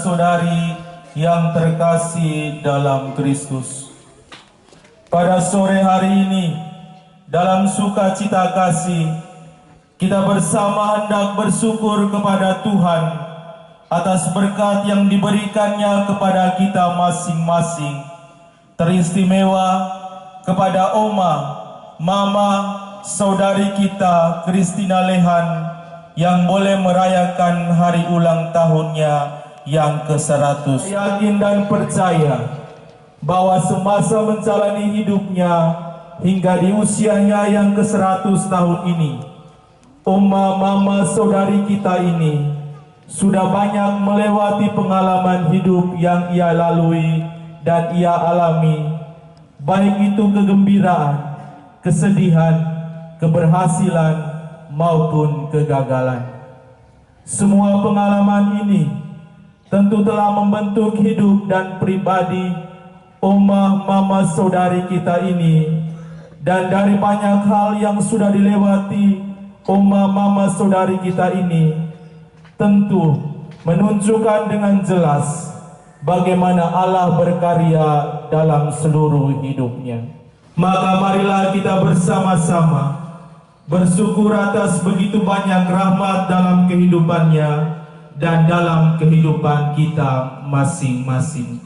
Saudari yang terkasih dalam Kristus, pada sore hari ini dalam sukacita kasih kita bersama hendak bersyukur kepada Tuhan atas berkat yang diberikannya kepada kita masing-masing, teristimewa kepada Oma, Mama, saudari kita Christina Lehan yang boleh merayakan hari ulang tahunnya yang ke-100. Yakin dan percaya bahwa semasa menjalani hidupnya hingga di usianya yang ke-100 tahun ini, Oma, Mama, saudari kita ini sudah banyak melewati pengalaman hidup yang ia lalui dan ia alami, baik itu kegembiraan, kesedihan, keberhasilan maupun kegagalan. Semua pengalaman ini tentu telah membentuk hidup dan pribadi Oma, Mama, saudari kita ini. Dan dari banyak hal yang sudah dilewati Oma, Mama, saudari kita ini, tentu menunjukkan dengan jelas bagaimana Allah berkarya dalam seluruh hidupnya. Maka marilah kita bersama-sama bersyukur atas begitu banyak rahmat dalam kehidupannya dan dalam kehidupan kita masing-masing.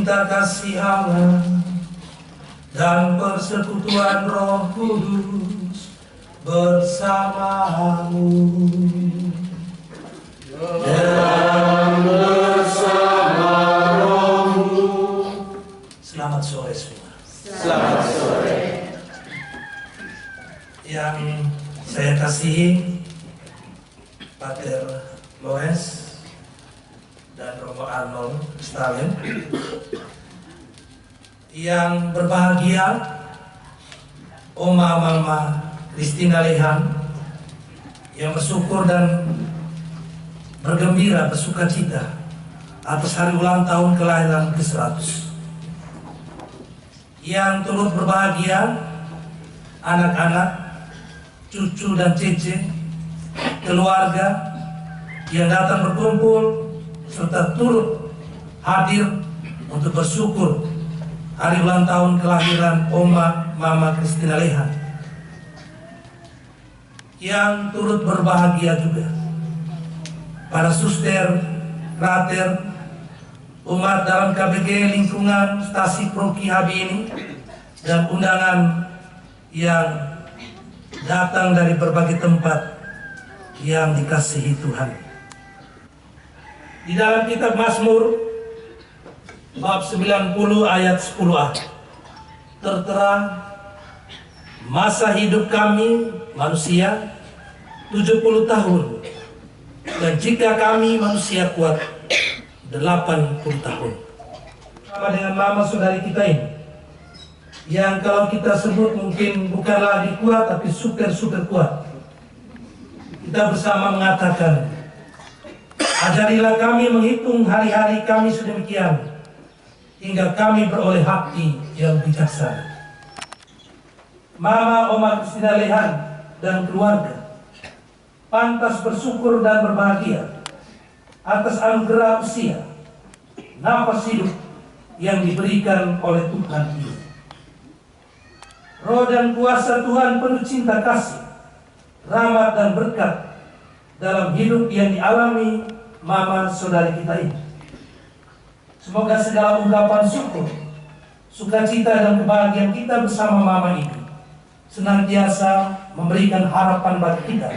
cinta kasih Allah dan persekutuan Roh Kudus bersamamu dan bersama rohmu. Selamat sore semua. Selamat sore. Yang saya kasihi Pater Loes dan Romo Arnold Stalin, yang berbahagia Oma Mama Christina Lehan, yang bersyukur dan bergembira, bersukacita atas hari ulang tahun kelahiran ke-100. Yang turut berbahagia anak-anak, cucu dan cece, keluarga yang datang berkumpul serta turut hadir untuk bersyukur hari ulang tahun kelahiran Oma Mama Christina Lehan. Yang turut berbahagia juga para suster, frater, umat dalam KBG lingkungan Stasi Proki HB ini, dan undangan yang datang dari berbagai tempat yang dikasihi Tuhan. Di dalam kitab Mazmur bab 90 ayat 10a tertera, masa hidup kami manusia 70 tahun, dan jika kami manusia kuat 80 tahun. Sama dengan mama saudari kita ini, yang kalau kita sebut mungkin bukan lagi kuat, tapi super kuat. Kita bersama mengatakan, ajarilah kami menghitung hari-hari kami sedemikian, hingga kami beroleh hati yang bijaksana. Mama Oma Christina Lehan dan keluarga pantas bersyukur dan berbahagia atas anugerah usia, nafas hidup yang diberikan oleh Tuhan ini. Roh dan kuasa Tuhan penuh cinta kasih, rahmat dan berkat dalam hidup yang dialami mama saudari kita ini. Semoga segala ungkapan syukur, sukacita dan kebahagiaan kita bersama mama ini senantiasa memberikan harapan bagi kita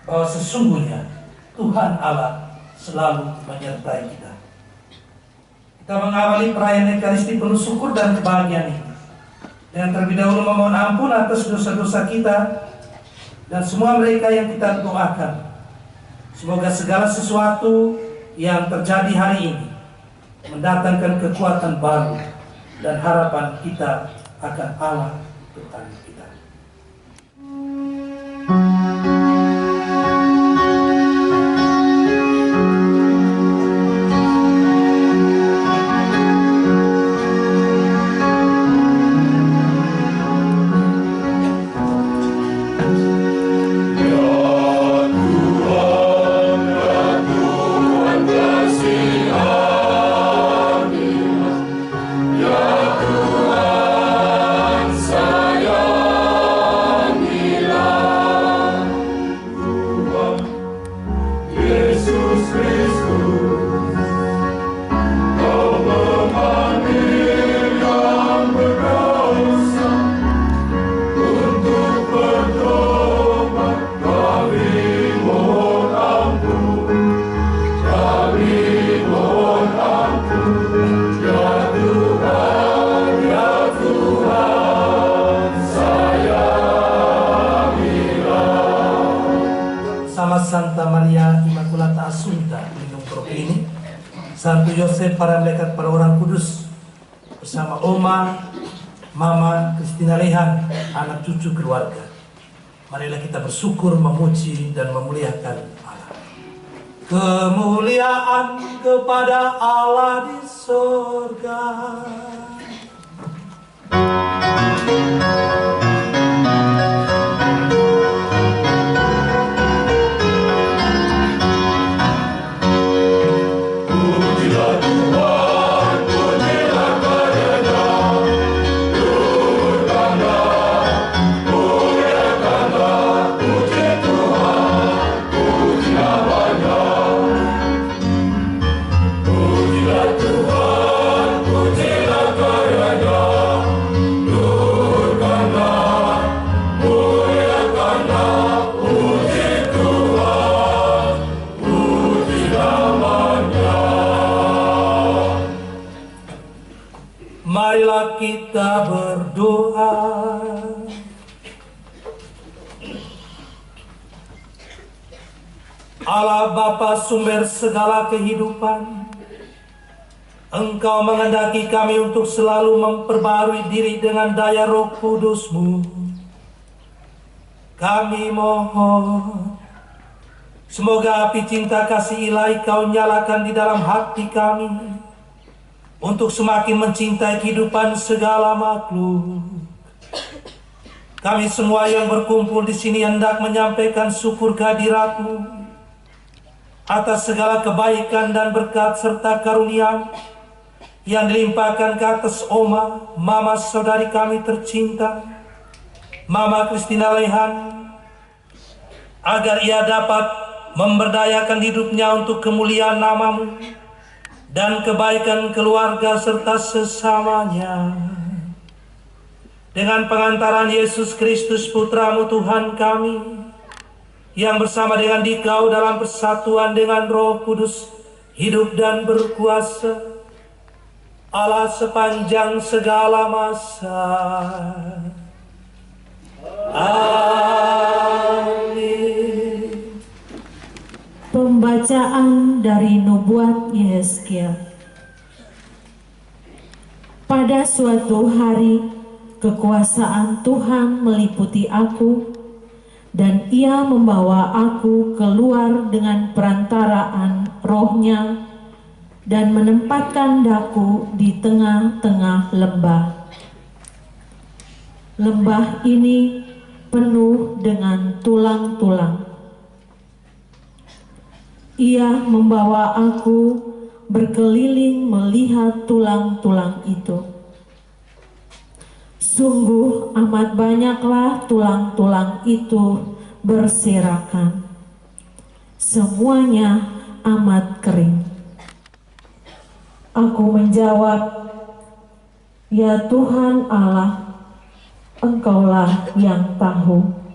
bahwa sesungguhnya Tuhan Allah selalu menyertai kita. Kita mengawali perayaan Ekaristi penuh syukur dan kebahagiaan ini dengan terlebih dahulu memohon ampun atas dosa-dosa kita dan semua mereka yang kita doakan. Semoga segala sesuatu yang terjadi hari ini mendatangkan kekuatan baru dan harapan kita akan Allah Tuhan kita. Santa Maria Immaculata Assunta Lindung Propini, Santo Yosef, para malaikat, para orang kudus, bersama Oma, Mama Christina Lehan, anak cucu keluarga. Marilah kita bersyukur, memuji dan memuliakan Allah. Kemuliaan kepada Allah di surga. Tuhan, Kita berdoa. Allah Bapa sumber segala kehidupan, Engkau menghendaki kami untuk selalu memperbarui diri dengan daya Roh Kudus-Mu. Kami mohon, semoga api cinta kasih ilahi Kau nyalakan di dalam hati kami, untuk semakin mencintai kehidupan segala makhluk. Kami semua yang berkumpul di sini hendak menyampaikan syukur kehadirat-Mu atas segala kebaikan dan berkat serta karunia yang dilimpahkan ke atas Oma, Mama saudari kami tercinta, Mama Christina Lehan, agar ia dapat memberdayakan hidupnya untuk kemuliaan nama-Mu dan kebaikan keluarga serta sesamanya. Dengan pengantaran Yesus Kristus Putra-Mu Tuhan kami, yang bersama dengan Dikau dalam persatuan dengan Roh Kudus, hidup dan berkuasa, Allah sepanjang segala masa. Amin. Pembacaan dari Nubuat Yehezkiel. Pada suatu hari, kekuasaan Tuhan meliputi aku, dan Ia membawa aku keluar dengan perantaraan Roh-Nya dan menempatkan daku di tengah-tengah lembah. Lembah ini penuh dengan tulang-tulang. Ia membawa aku berkeliling melihat tulang-tulang itu. Sungguh amat banyaklah tulang-tulang itu berserakan. Semuanya amat kering. Aku menjawab, "Ya Tuhan Allah, Engkaulah yang tahu."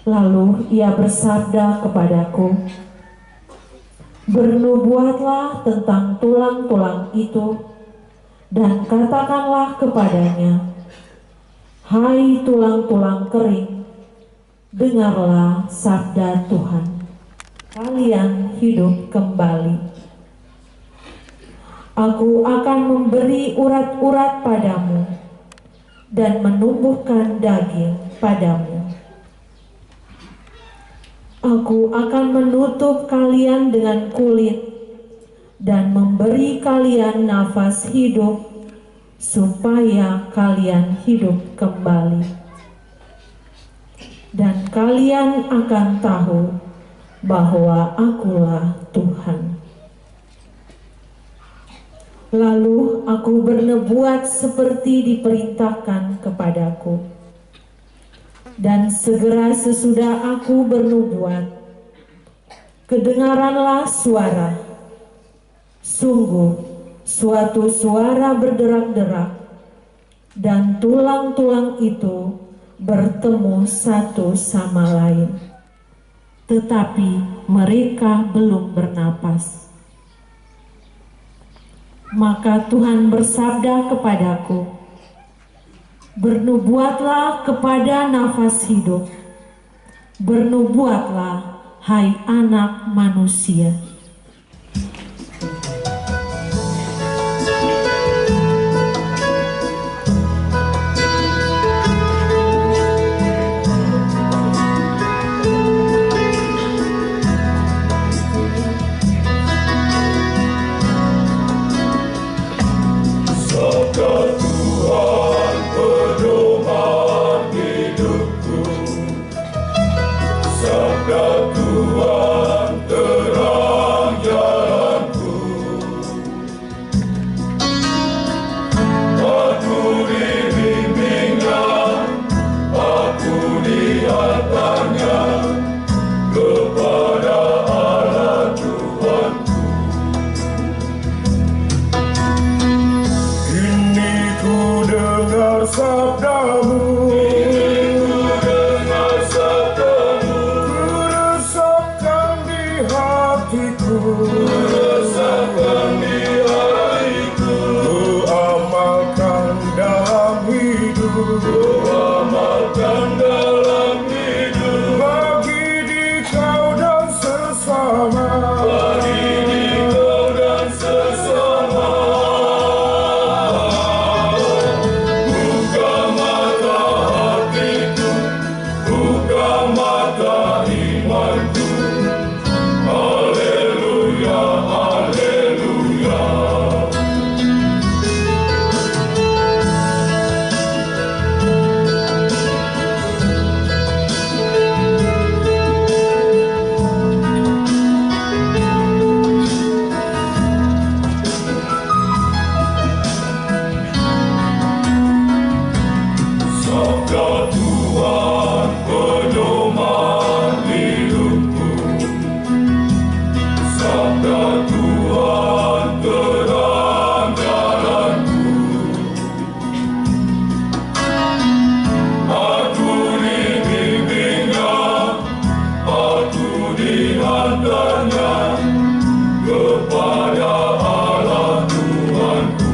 Lalu Ia bersabda kepadaku, "Bernubuatlah tentang tulang-tulang itu, dan katakanlah kepadanya, hai tulang-tulang kering, dengarlah sabda Tuhan. Kalian hidup kembali. Aku akan memberi urat-urat padamu dan menumbuhkan daging padamu. Aku akan menutup kalian dengan kulit dan memberi kalian nafas hidup, supaya kalian hidup kembali. Dan kalian akan tahu bahwa Akulah Tuhan." Lalu aku bernubuat seperti diperintahkan kepadaku. Dan segera sesudah aku bernubuat, kedengaranlah suara. Sungguh, suatu suara berderak-derak, dan tulang-tulang itu bertemu satu sama lain. Tetapi mereka belum bernapas. Maka Tuhan bersabda kepadaku, "Bernubuatlah kepada nafas hidup. Bernubuatlah, hai anak manusia." Ku amalkan amalkan dalam hidup, bagi di kau dan sesama, bagi di kau dan sesama. Buka mata hatiku, buka mata imanku. Haleluya, haleluya. Sabda Tuhan pedoman hidupku, sabda Tuhan terang jalanku. Aku dibimbingnya, aku dihantarnya kepada Allah Tuhanku.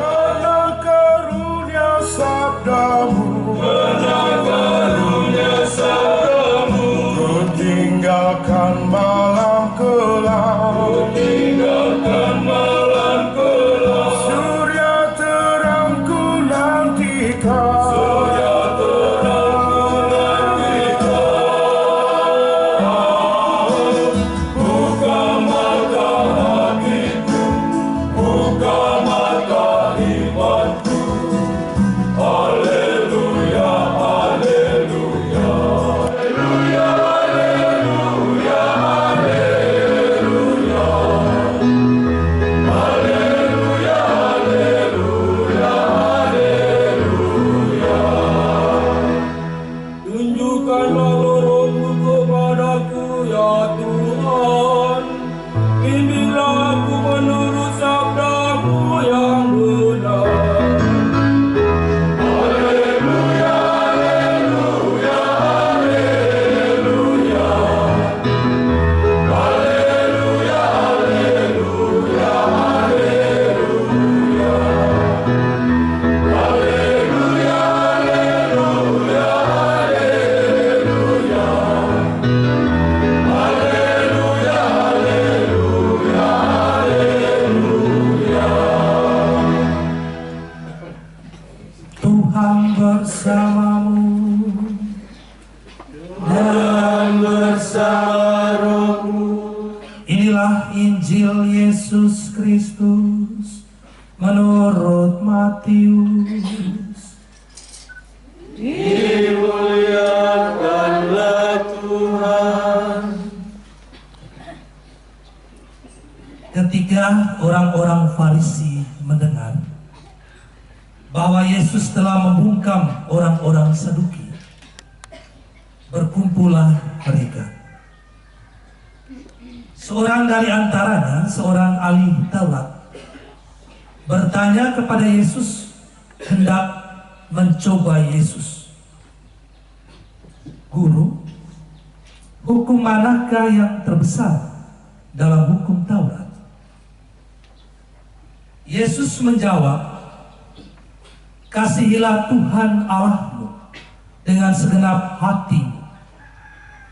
Karena karunia sabdamu, karena karunia sabdamu, ku tinggalkan malam kelam, ku tinggalkan malam kelam. Surya terangku nantikan, surya terangku nantikan. Buka mata hatiku, buka mata imanku. Haleluya, haleluya. Haleluya, haleluya, haleluya. Haleluya, haleluya, haleluya. Tunjukkanlah roh-Mu kepadaku ya Tuhan. Bimbinglah aku menurut sabda-Mu yang benar. Haleluya, haleluya, haleluya. Haleluya, haleluya, haleluya. Haleluya, haleluya, haleluya. Haleluya, haleluya, haleluya. Tuhan bersamamu Dan bersama rohmu. Inilah Injil Yesus Kristus menurut Matius. Dimuliakanlah Tuhan. Ketika orang-orang Farisi mendengar bahwa Yesus telah membungkam orang-orang Saduki, berkumpullah mereka. Seorang dari antaranya, seorang ahli Taurat, bertanya kepada Yesus, hendak mencoba Yesus. Guru, hukum manakah yang terbesar dalam hukum Taurat? Yesus menjawab, kasihilah Tuhan Allahmu dengan segenap hatimu,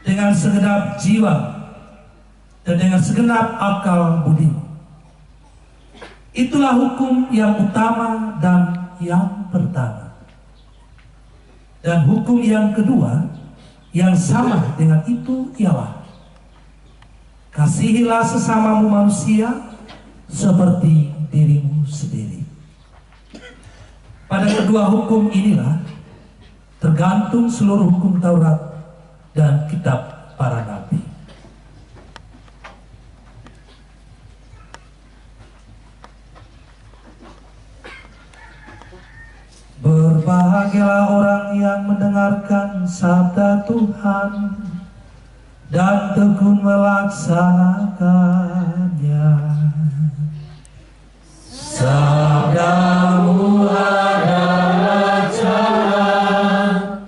dengan segenap jiwa, dan dengan segenap akal budimu. Itulah hukum yang utama dan yang pertama. Dan hukum yang kedua yang sama dengan itu ialah, kasihilah sesamamu manusia seperti dirimu sendiri. Pada kedua hukum inilah tergantung seluruh hukum Taurat dan kitab para nabi. Berbahagialah orang yang mendengarkan sabda Tuhan dan tekun melaksanakannya. Sabda-Mu adalah jalan,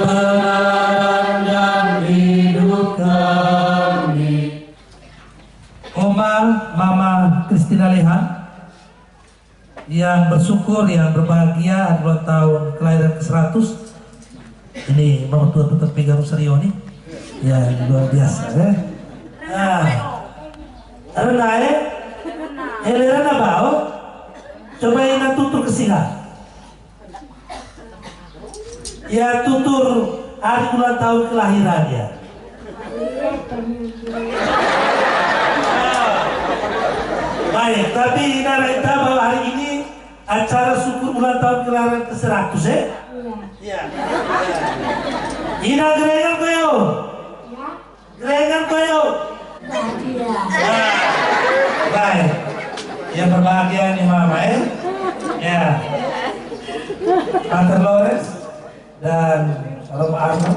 kebenaran dan hidup kami. Oma, Mama Kristina Lehan yang bersyukur, yang berbahagia hari ulang tahun kelahiran ke-100. Ini Mama Tua tetap pegang Serio nih. Ya, luar biasa ya. Nah, Renai, Helena bau, coba yang tutur ke sini. Ya tutur hari ulang tahun kelahirannya. Baik, tapi Nara bahwa hari ini acara syukur ulang tahun kelahiran ke-100 ya? Iya. Ina gerengan koyo. Gerengan koyo. Baik. Yang berbahagia nih Mama ya. Ya. Tante Lores dan Om Arno,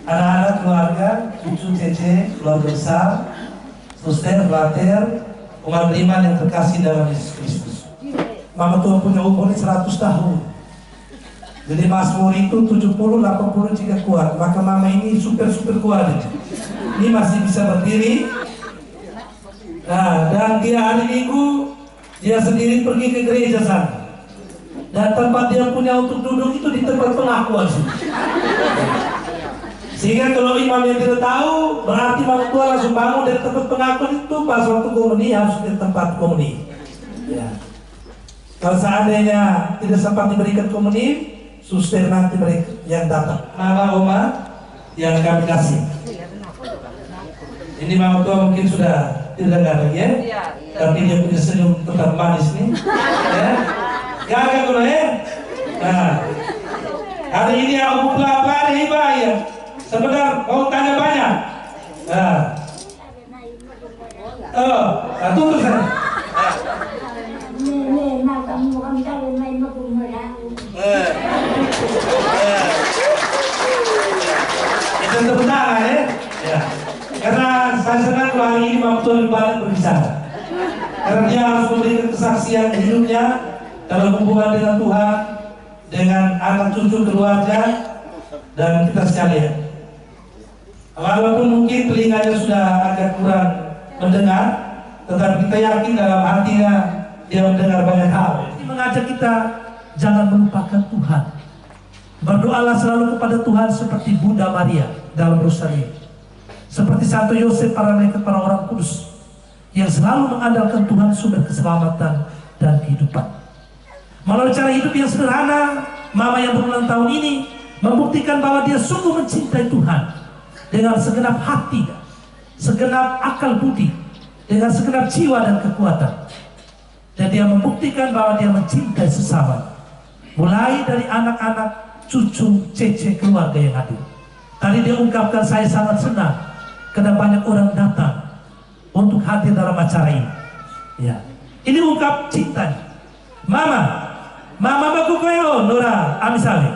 anak-anak keluarga, cucu Cece, keluarga besar, suster, pelatih, umat beriman yang terkasih dalam Yesus Kristus. Mama Tua punya umur 100 tahun. Jadi Mazmur itu 70, 80 jika kuat. Maka Mama ini super kuat. Ini masih bisa berdiri. Nah, dan dia hari Minggu dia sendiri pergi ke gereja sana. Dan tempat dia punya untuk duduk itu di tempat pengakuan sih. Sehingga kalau imam yang tidak tahu, berarti Mama Tua langsung bangun dari tempat pengakuan itu pas waktu komuni harus di tempat komuni. Ya. Kalau seandainya tidak sempat diberikan komuni, suster nanti mereka yang datang. Mama Oma yang kami kasih. Ini Mama Tua mungkin sudah tidak ada lagi ya, tapi dia punya senyum tetap manis nih. Ya. Gagal dulu ya. Nah, hari ini aku pelapar hibah ya. Sebentar mau tanya banyak. Nah, tutur sana. Itu tepuk tangan ya. Ya. Karena saya senang kalau hari ini Mama Tua balik berbicara. Karena dia harus memberikan kesaksian hidupnya dalam hubungan dengan Tuhan, dengan anak cucu keluarga, dan kita sekalian. Walaupun mungkin telinganya sudah agak kurang mendengar, tetapi kita yakin dalam hatinya dia mendengar banyak hal. Ini mengajak kita jangan melupakan Tuhan. Berdoalah selalu kepada Tuhan seperti Bunda Maria dalam Rosario, seperti Santo Yosef, para malaikat, para orang kudus yang selalu mengandalkan Tuhan sumber keselamatan dan kehidupan. Melalui cara hidup yang sederhana, Mama yang berulang tahun ini membuktikan bahwa dia sungguh mencintai Tuhan dengan segenap hati, segenap akal budi, dengan segenap jiwa dan kekuatan. Dan dia membuktikan bahwa dia mencintai sesama, mulai dari anak-anak, cucu, cece, keluarga yang hadir. Tadi dia ungkapkan, saya sangat senang karena banyak orang datang untuk hadir dalam acara ini. Ya, ini ungkap cintanya. Mama baku koyon, Nora, Ami Saleh.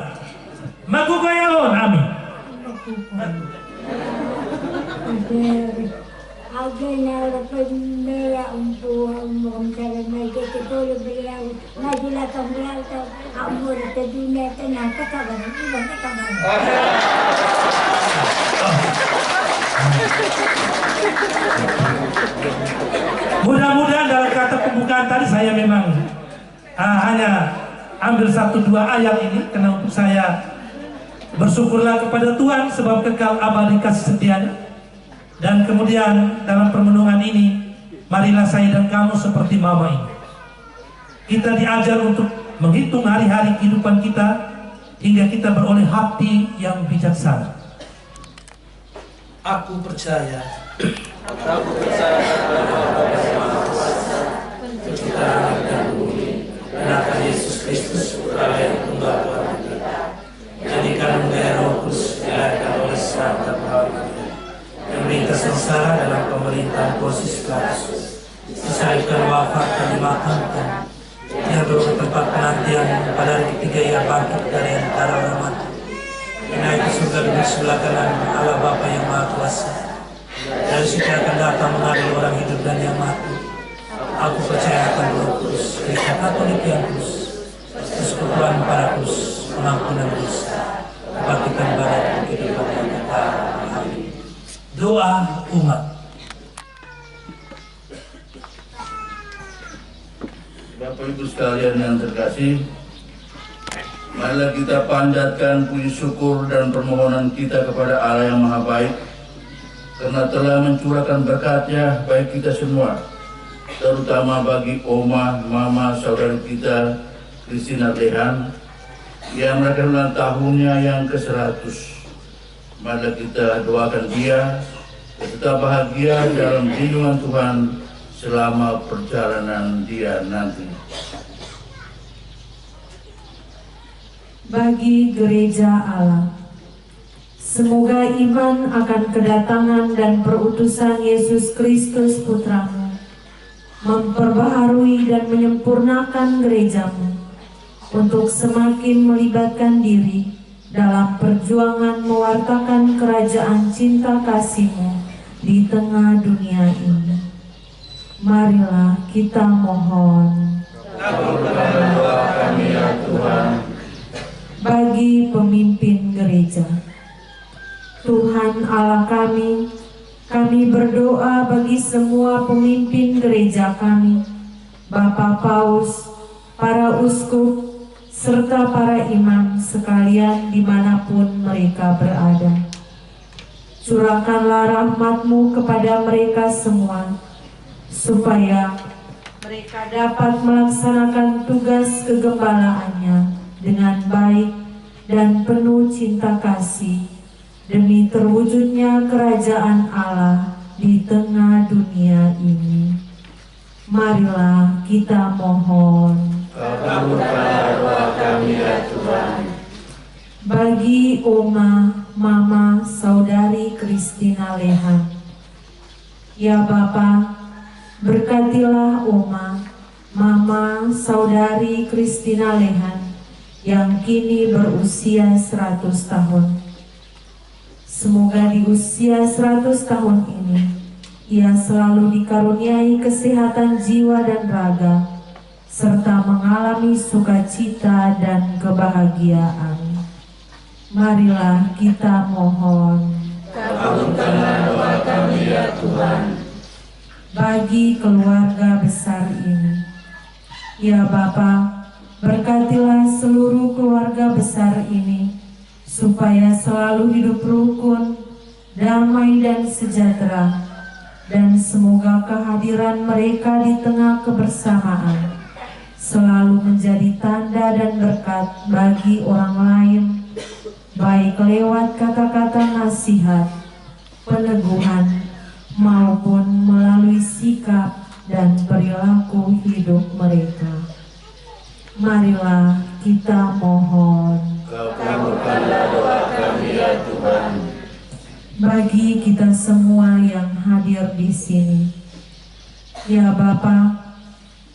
Baku koyon, Ami. Mudah-mudahan dalam kata pembukaan tadi saya memang hanya ambil 1-2 ayat ini, karena untuk saya bersyukurlah kepada Tuhan sebab kekal abadi kasih setianya. Dan kemudian dalam permenungan ini, marilah saya dan kamu seperti Mama ini. Kita diajar untuk menghitung hari-hari kehidupan kita hingga kita beroleh hati yang bijaksana. Aku percaya. Penciptaan dan bumi, dan Yesus Kristus Putra yang tunggal Tuhan kita, jadikan gaya Roh Kudus dilahirkan oleh serta perawan yang melintas sengsara dalam pemerintahan Pontius Pilatus, disalibkan, wafat dan dimakamkan. Dia turun ke tempat penantian, pada hari ketiga ia bangkit dari antara orang mati. Dia naik ke surga duduk sebelah kanan Allah Bapa yang Maha Kuasa. Dari situ akan datang mengadil orang hidup dan yang mati. Aku percaya akan Roh Kudus, Gereja Katolik yang kudus, persekutuan para kudus, pengampunan dosa, kebangkitan badan dan kehidupan yang kekal. Amin. Doa umat. Bapak Ibu sekalian yang terkasih, marilah kita panjatkan puji syukur dan permohonan kita kepada Allah yang Maha Baik karena telah mencurahkan berkat-Nya bagi kita semua, terutama bagi Oma, Mama, saudari kita Christina Lehan yang merayakan ulang tahunnya yang ke-100. Marilah kita doakan dia tetap bahagia dalam lindungan Tuhan selama perjalanan dia nanti. Bagi gereja Allah, semoga iman akan kedatangan dan perutusan Yesus Kristus Putramu memperbaharui dan menyempurnakan gerejamu untuk semakin melibatkan diri dalam perjuangan mewartakan kerajaan cinta kasih-Mu di tengah dunia ini. Marilah kita mohon. Kabulkanlah doa kami ya Tuhan. Bagi pemimpin gereja, Tuhan Allah kami berdoa bagi semua pemimpin gereja kami, Bapak Paus, para uskup, serta para imam sekalian dimanapun mereka berada. Curahkanlah rahmat-Mu kepada mereka semua, supaya mereka dapat melaksanakan tugas kegembalaannya dengan baik dan penuh cinta kasih, demi terwujudnya kerajaan Allah di tengah dunia ini. Marilah kita mohon. Kabulkanlah doa kami ya Tuhan. Bagi Oma, Mama, Saudari Christina Lehan, ya Bapa, berkatilah Oma, Mama, Saudari Christina Lehan yang kini berusia 100 tahun. Semoga di usia 100 tahun ini ia selalu dikaruniai kesehatan jiwa dan raga, serta mengalami sukacita dan kebahagiaan. Marilah kita mohon. Kabulkanlah doa kami ya Tuhan. Bagi keluarga besar ini, ya Bapa, berkatilah seluruh keluarga besar ini, supaya selalu hidup rukun, damai dan sejahtera, dan semoga kehadiran mereka di tengah kebersamaan selalu menjadi tanda dan berkat bagi orang lain, baik lewat kata-kata nasihat, peneguhan, maupun melalui sikap dan perilaku hidup mereka. Marilah kita mohon. Kabulkanlah doa kami ya Tuhan. Bagi kita semua yang hadir di sini, ya Bapa,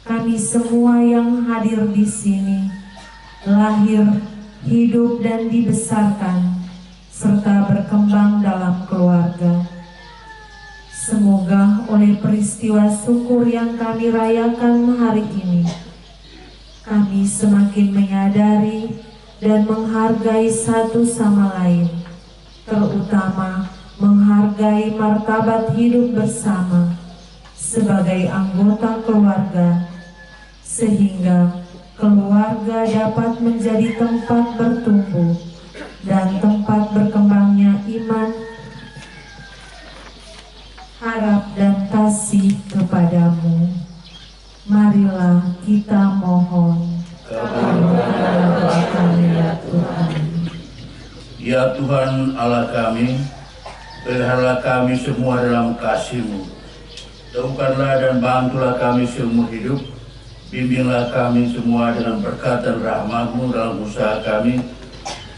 kami semua yang hadir di sini lahir, hidup dan dibesarkan serta berkembang dalam keluarga. Semoga oleh peristiwa syukur yang kami rayakan hari ini, kami semakin menyadari dan menghargai satu sama lain, terutama menghargai martabat hidup bersama sebagai anggota keluarga, sehingga keluarga dapat menjadi tempat bertumbuh dan tempat berkembangnya iman, harap dan kasih kepadamu. Marilah kita mohon. Kabulkanlah doa kami ya Tuhan. Ya Tuhan Allah kami, peliharalah kami semua dalam kasih-Mu. Teguhkanlah dan bantulah kami seumur hidup. Bimbinglah kami semua dengan berkat dan rahmat-Mu dalam usaha kami,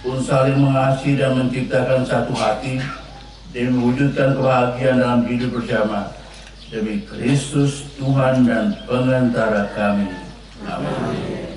pun saling mengasihi dan menciptakan satu hati, demi mewujudkan kebahagiaan dalam hidup bersama. Demi Kristus Tuhan dan pengantara kami. Amin.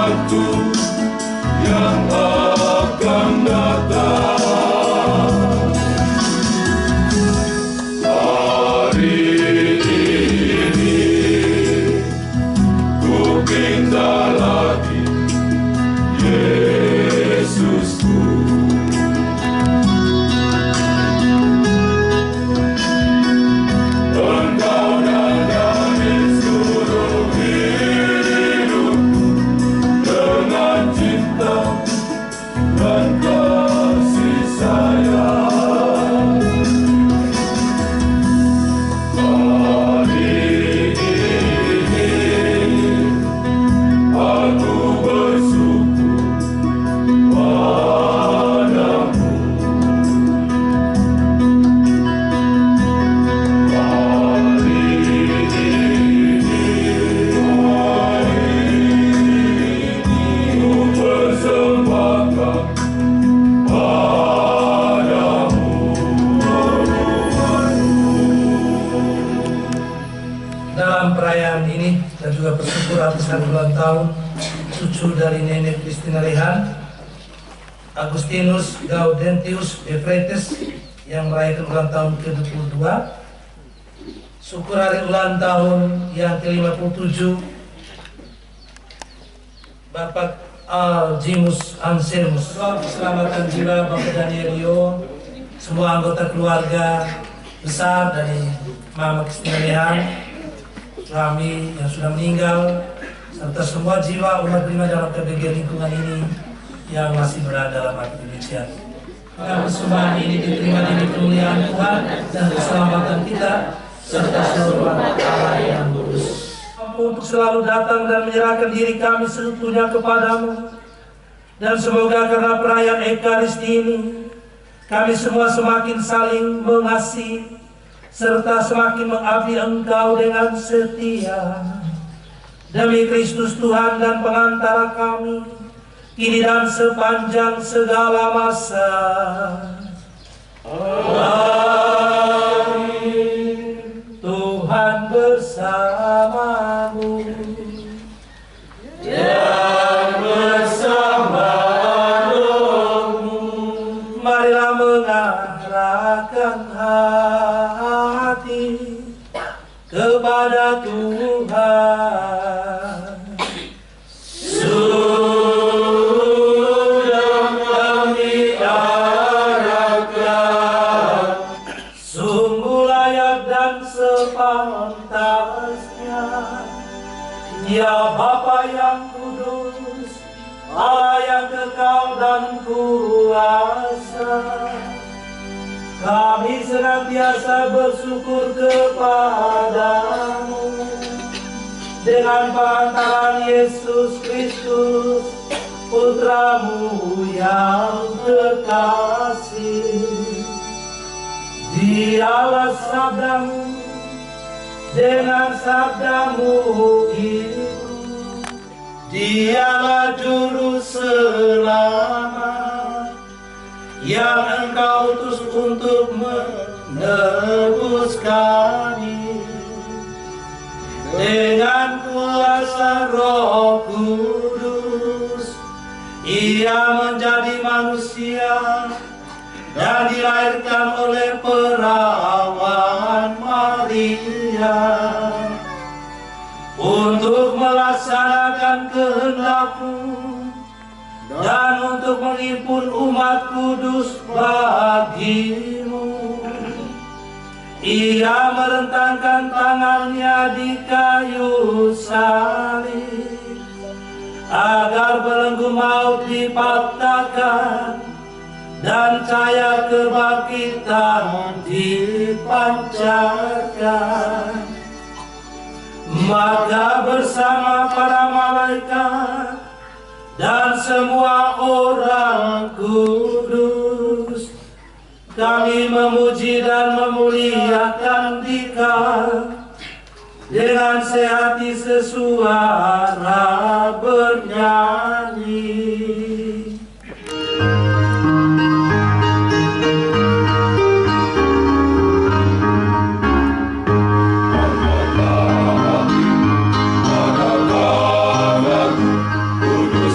waktu yang akan datang. Hari ini ku pinta lagi Yesusku. Engkau dandani seluruh hidupku dengan cinta dan kasih sayang. Hari ini aku bersyukur padamu. Hari ini ku persembahkan padamu. Dalam perayaan ini dan juga bersyukur atas hari ulang tahun cucu dari Nenek Christina Lehan, Agustinus Gaudentius Befretes yang merayakan ulang tahun ke-22. Syukur hari ulang tahun yang ke-57 Bapak Aljimus Anselmus. Keselamatan jiwa Bapak Danielio, semua anggota keluarga besar dari Mama Christina Lehan, suami yang sudah meninggal, serta semua jiwa umat prima dalam KBG lingkungan ini yang masih berada dalam hati Indonesia. Karena persembahan ini diterima demi kemuliaan Tuhan dan keselamatan kita, serta seluruh umat Allah yang kudus. Untuk selalu datang dan menyerahkan diri kami seutuhnya kepadamu. Dan semoga karena perayaan Ekaristi ini, kami semua semakin saling mengasihi, serta semakin mengabdi Engkau dengan setia. Demi Kristus Tuhan dan pengantara kami, kini dan sepanjang segala masa. Amin. Tuhan bersamamu dan bersama rohmu. Marilah mengarahkan hati kepada Tuhan. Sudah kami arahkan, sungguh layak dan sepantasnya, ya Bapa yang kudus, Allah yang kekal dan kuasa. Kami senantiasa bersyukur kepadamu dengan perantaraan Yesus Kristus, Putramu yang terkasih. Dialah sabdamu, dengan sabdamu hidup. Dialah juru selamat yang Engkau utus untuk menebus kami. Dengan kuasa Roh Kudus, Ia menjadi manusia dan dilahirkan oleh perawan Maria untuk melaksanakan kehendak-Mu dan untuk menghimpun umat kudus bagi-Mu. Ia merentangkan tangannya di kayu salib agar belenggu maut dipatahkan dan cahaya kebangkitan dipancarkan. Maka bersama para malaikat dan semua orang kudus, kami memuji dan memuliakan Dikau dengan sehati sesuara bernyanyi. Kudus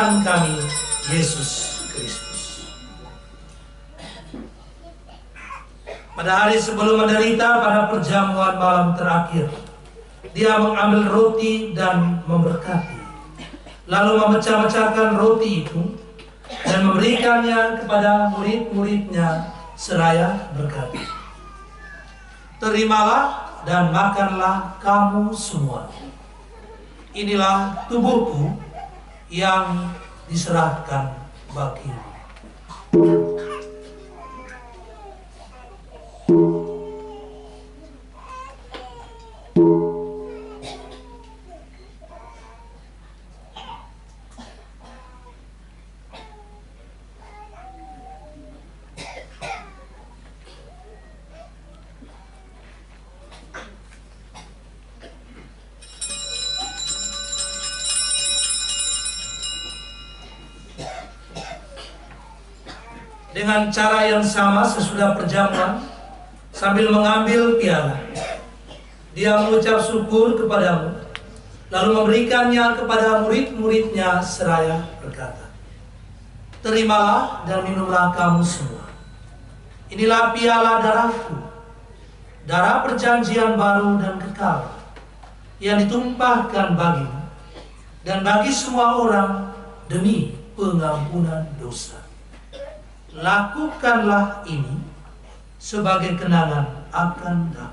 Tuhan kami, Yesus Kristus. Pada hari sebelum menderita, pada perjamuan malam terakhir, Dia mengambil roti dan memberkati, lalu memecah-mecahkan roti itu dan memberikannya kepada murid-muridnya seraya berkata, "Terimalah dan makanlah kamu semua. Inilah tubuhku yang diserahkan bagimu." Dengan cara yang sama sesudah perjamuan, sambil mengambil piala, Dia mengucap syukur kepadamu, lalu memberikannya kepada murid-muridnya seraya berkata, "Terimalah dan minumlah kamu semua. Inilah piala darahku, darah perjanjian baru dan kekal, yang ditumpahkan bagimu dan bagi semua orang demi pengampunan dosa. Lakukanlah ini sebagai kenangan akan aku."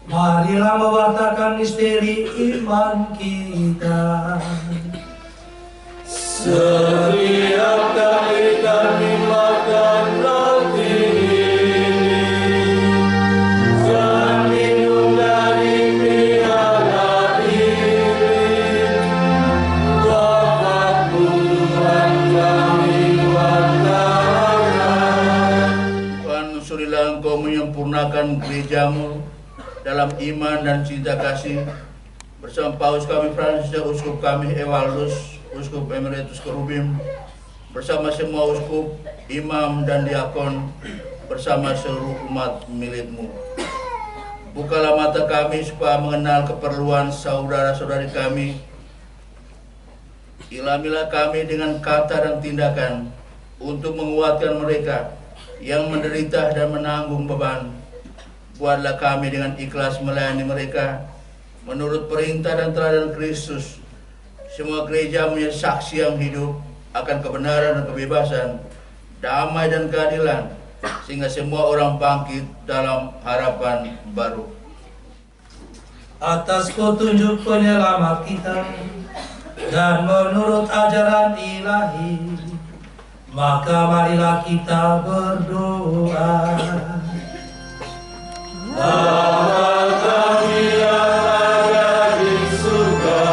Marilah mewartakan misteri iman kita. Setiap kali kami makan roti ini dan minum dari piala ini, Bapa-Ku Tuhan kami wartakan. Tuhan, surilah Engkau menyempurnakan gerejamu dalam iman dan cinta kasih, bersama Paus kami Francis dan Uskup kami Ewaldus, Uskup Emeritus Kerubim, bersama semua uskup, imam dan diakon, bersama seluruh umat milik-Mu. Bukalah mata kami supaya mengenal keperluan saudara-saudari kami. Ilhamilah kami dengan kata dan tindakan untuk menguatkan mereka yang menderita dan menanggung beban. Buatlah kami dengan ikhlas melayani mereka menurut perintah dan teladan Kristus. Semua gereja menjadi saksi yang hidup akan kebenaran dan kebebasan, damai dan keadilan, sehingga semua orang bangkit dalam harapan baru. Atas petunjuk penyelamat kita dan menurut ajaran ilahi, maka marilah kita berdoa. Bapa kami yang ada di surga,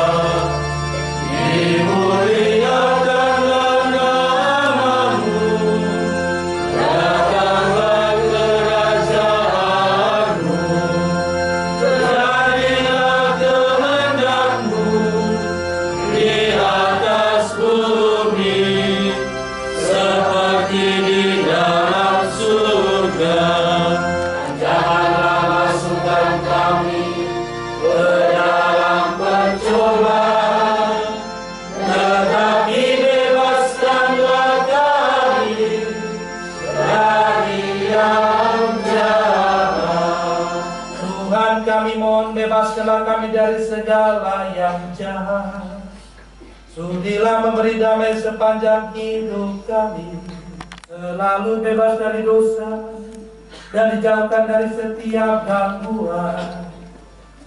dimuliakanlah nama-Mu, datanglah kerajaan-Mu, jadilah kehendak-Mu di atas bumi seperti di dalam surga. Bebaskanlah kami dari segala yang jahat. Sudilah memberi damai sepanjang hidup kami, selalu bebas dari dosa dan dijauhkan dari setiap gangguan,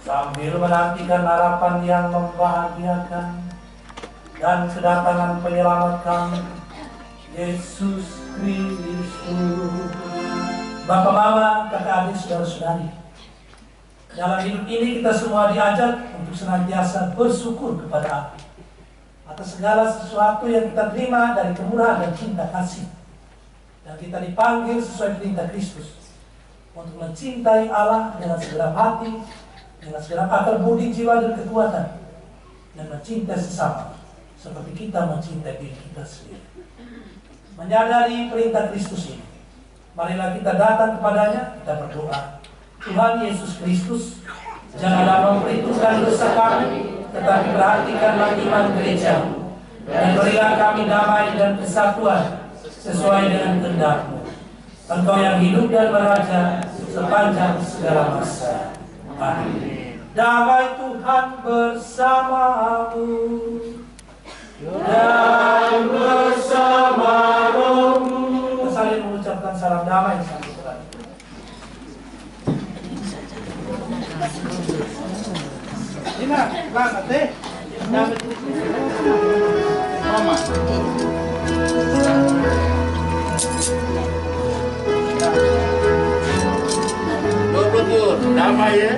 sambil menantikan harapan yang membahagiakan dan kedatangan penyelamat kami, Yesus Kristus. Bapak, Mama, kakak, adik, saudara-saudari, dalam hidup ini kita semua diajak untuk senantiasa bersyukur kepada Allah atas segala sesuatu yang kita terima dari kemurahan dan cinta kasih. Dan kita dipanggil sesuai perintah Kristus untuk mencintai Allah dengan segenap hati, dengan segenap akal budi, jiwa, dan kekuatan, dan mencintai sesama seperti kita mencintai diri kita sendiri. Menyadari perintah Kristus ini, marilah kita datang kepadanya, kita berdoa. Tuhan Yesus Kristus, janganlah memperhitungkan dosa kami, tetapi perhatikanlah iman gereja, dan berilah kami damai dan kesatuan sesuai dengan kehendak-Mu. Engkau yang hidup dan beraja sepanjang segala masa. Amin. Damai Tuhan bersamamu dan bersama rohmu. Kita saling mengucapkan salam damai satu sama lain. Ina, bang, ate, damai mama. Betul, damai ya.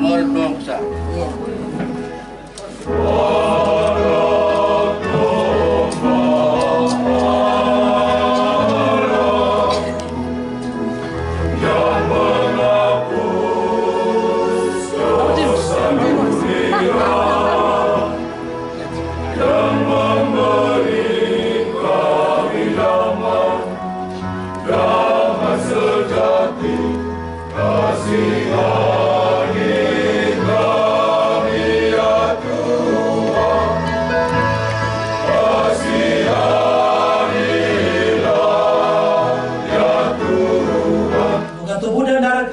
Berbangsa.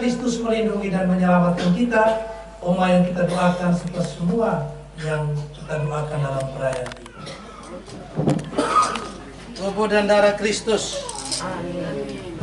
Kristus melindungi dan menyelamatkan kita. Oma yang kita doakan serta semua yang kita doakan dalam perayaan ini. Tubuh dan darah Kristus. Amin.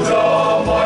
Damai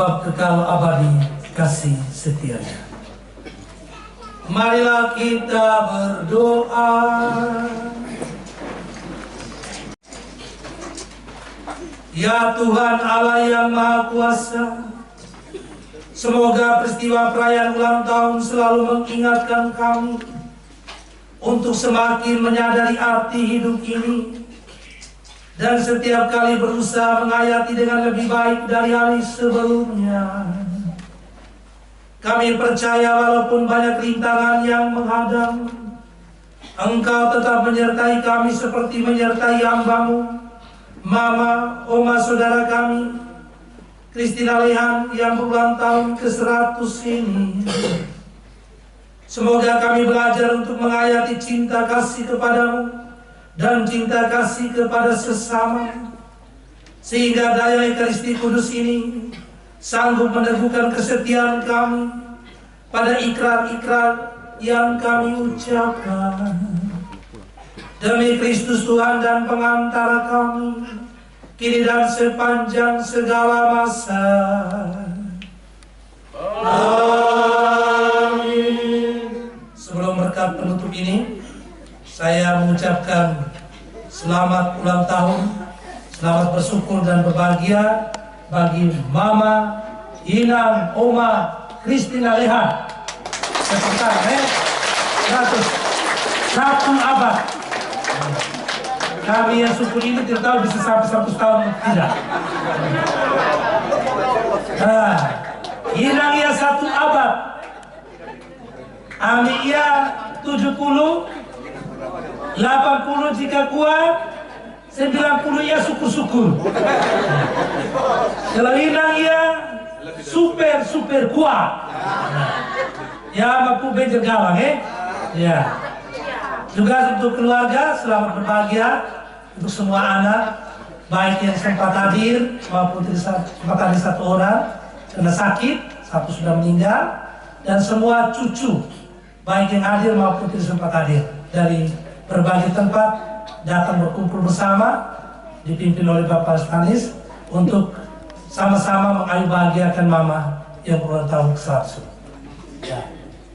sebab kekal abadi kasih setianya. Marilah kita berdoa. Ya Tuhan Allah yang Maha Kuasa, semoga peristiwa perayaan ulang tahun selalu mengingatkan kami untuk semakin menyadari arti hidup ini dan setiap kali berusaha menghayati dengan lebih baik dari hari sebelumnya. Kami percaya walaupun banyak rintangan yang menghadang, Engkau tetap menyertai kami seperti menyertai hamba-Mu, Mama, Oma, saudara kami, Christina Lehan yang berulang tahun ke-100 ini. Semoga kami belajar untuk menghayati cinta kasih kepadamu dan cinta kasih kepada sesama, sehingga daya Ekaristi Kudus ini sanggup meneguhkan kesetiaan kami pada ikrar-ikrar yang kami ucapkan. Demi Kristus Tuhan dan pengantara kami, kini dan sepanjang segala masa. Amin. Sebelum berkat penutup ini, saya mengucapkan selamat ulang tahun, selamat bersyukur dan berbahagia bagi Mama, Inang, Oma, Christina Lehan. Seperti 100 abad. Kami yang syukur ini tidak tahu bisa sampai 100 tahun tidak. Inang ya 1 abad, Ami ya 70, 80 jika kuat, 90 ya syukur-syukur. Kalau Inang ya super kuat, ya mampu bejer galang ya. Juga untuk keluarga selamat berbahagia, untuk semua anak baik yang sempat hadir maupun tidak sempat hadir 1 orang karena sakit, 1 sudah meninggal, dan semua cucu baik yang hadir maupun tidak sempat hadir dari berbagai tempat datang berkumpul bersama dipimpin oleh Bapak Stanis untuk sama-sama mengayu-bahagiakan Mama yang berulang tahun ke-100. Ya.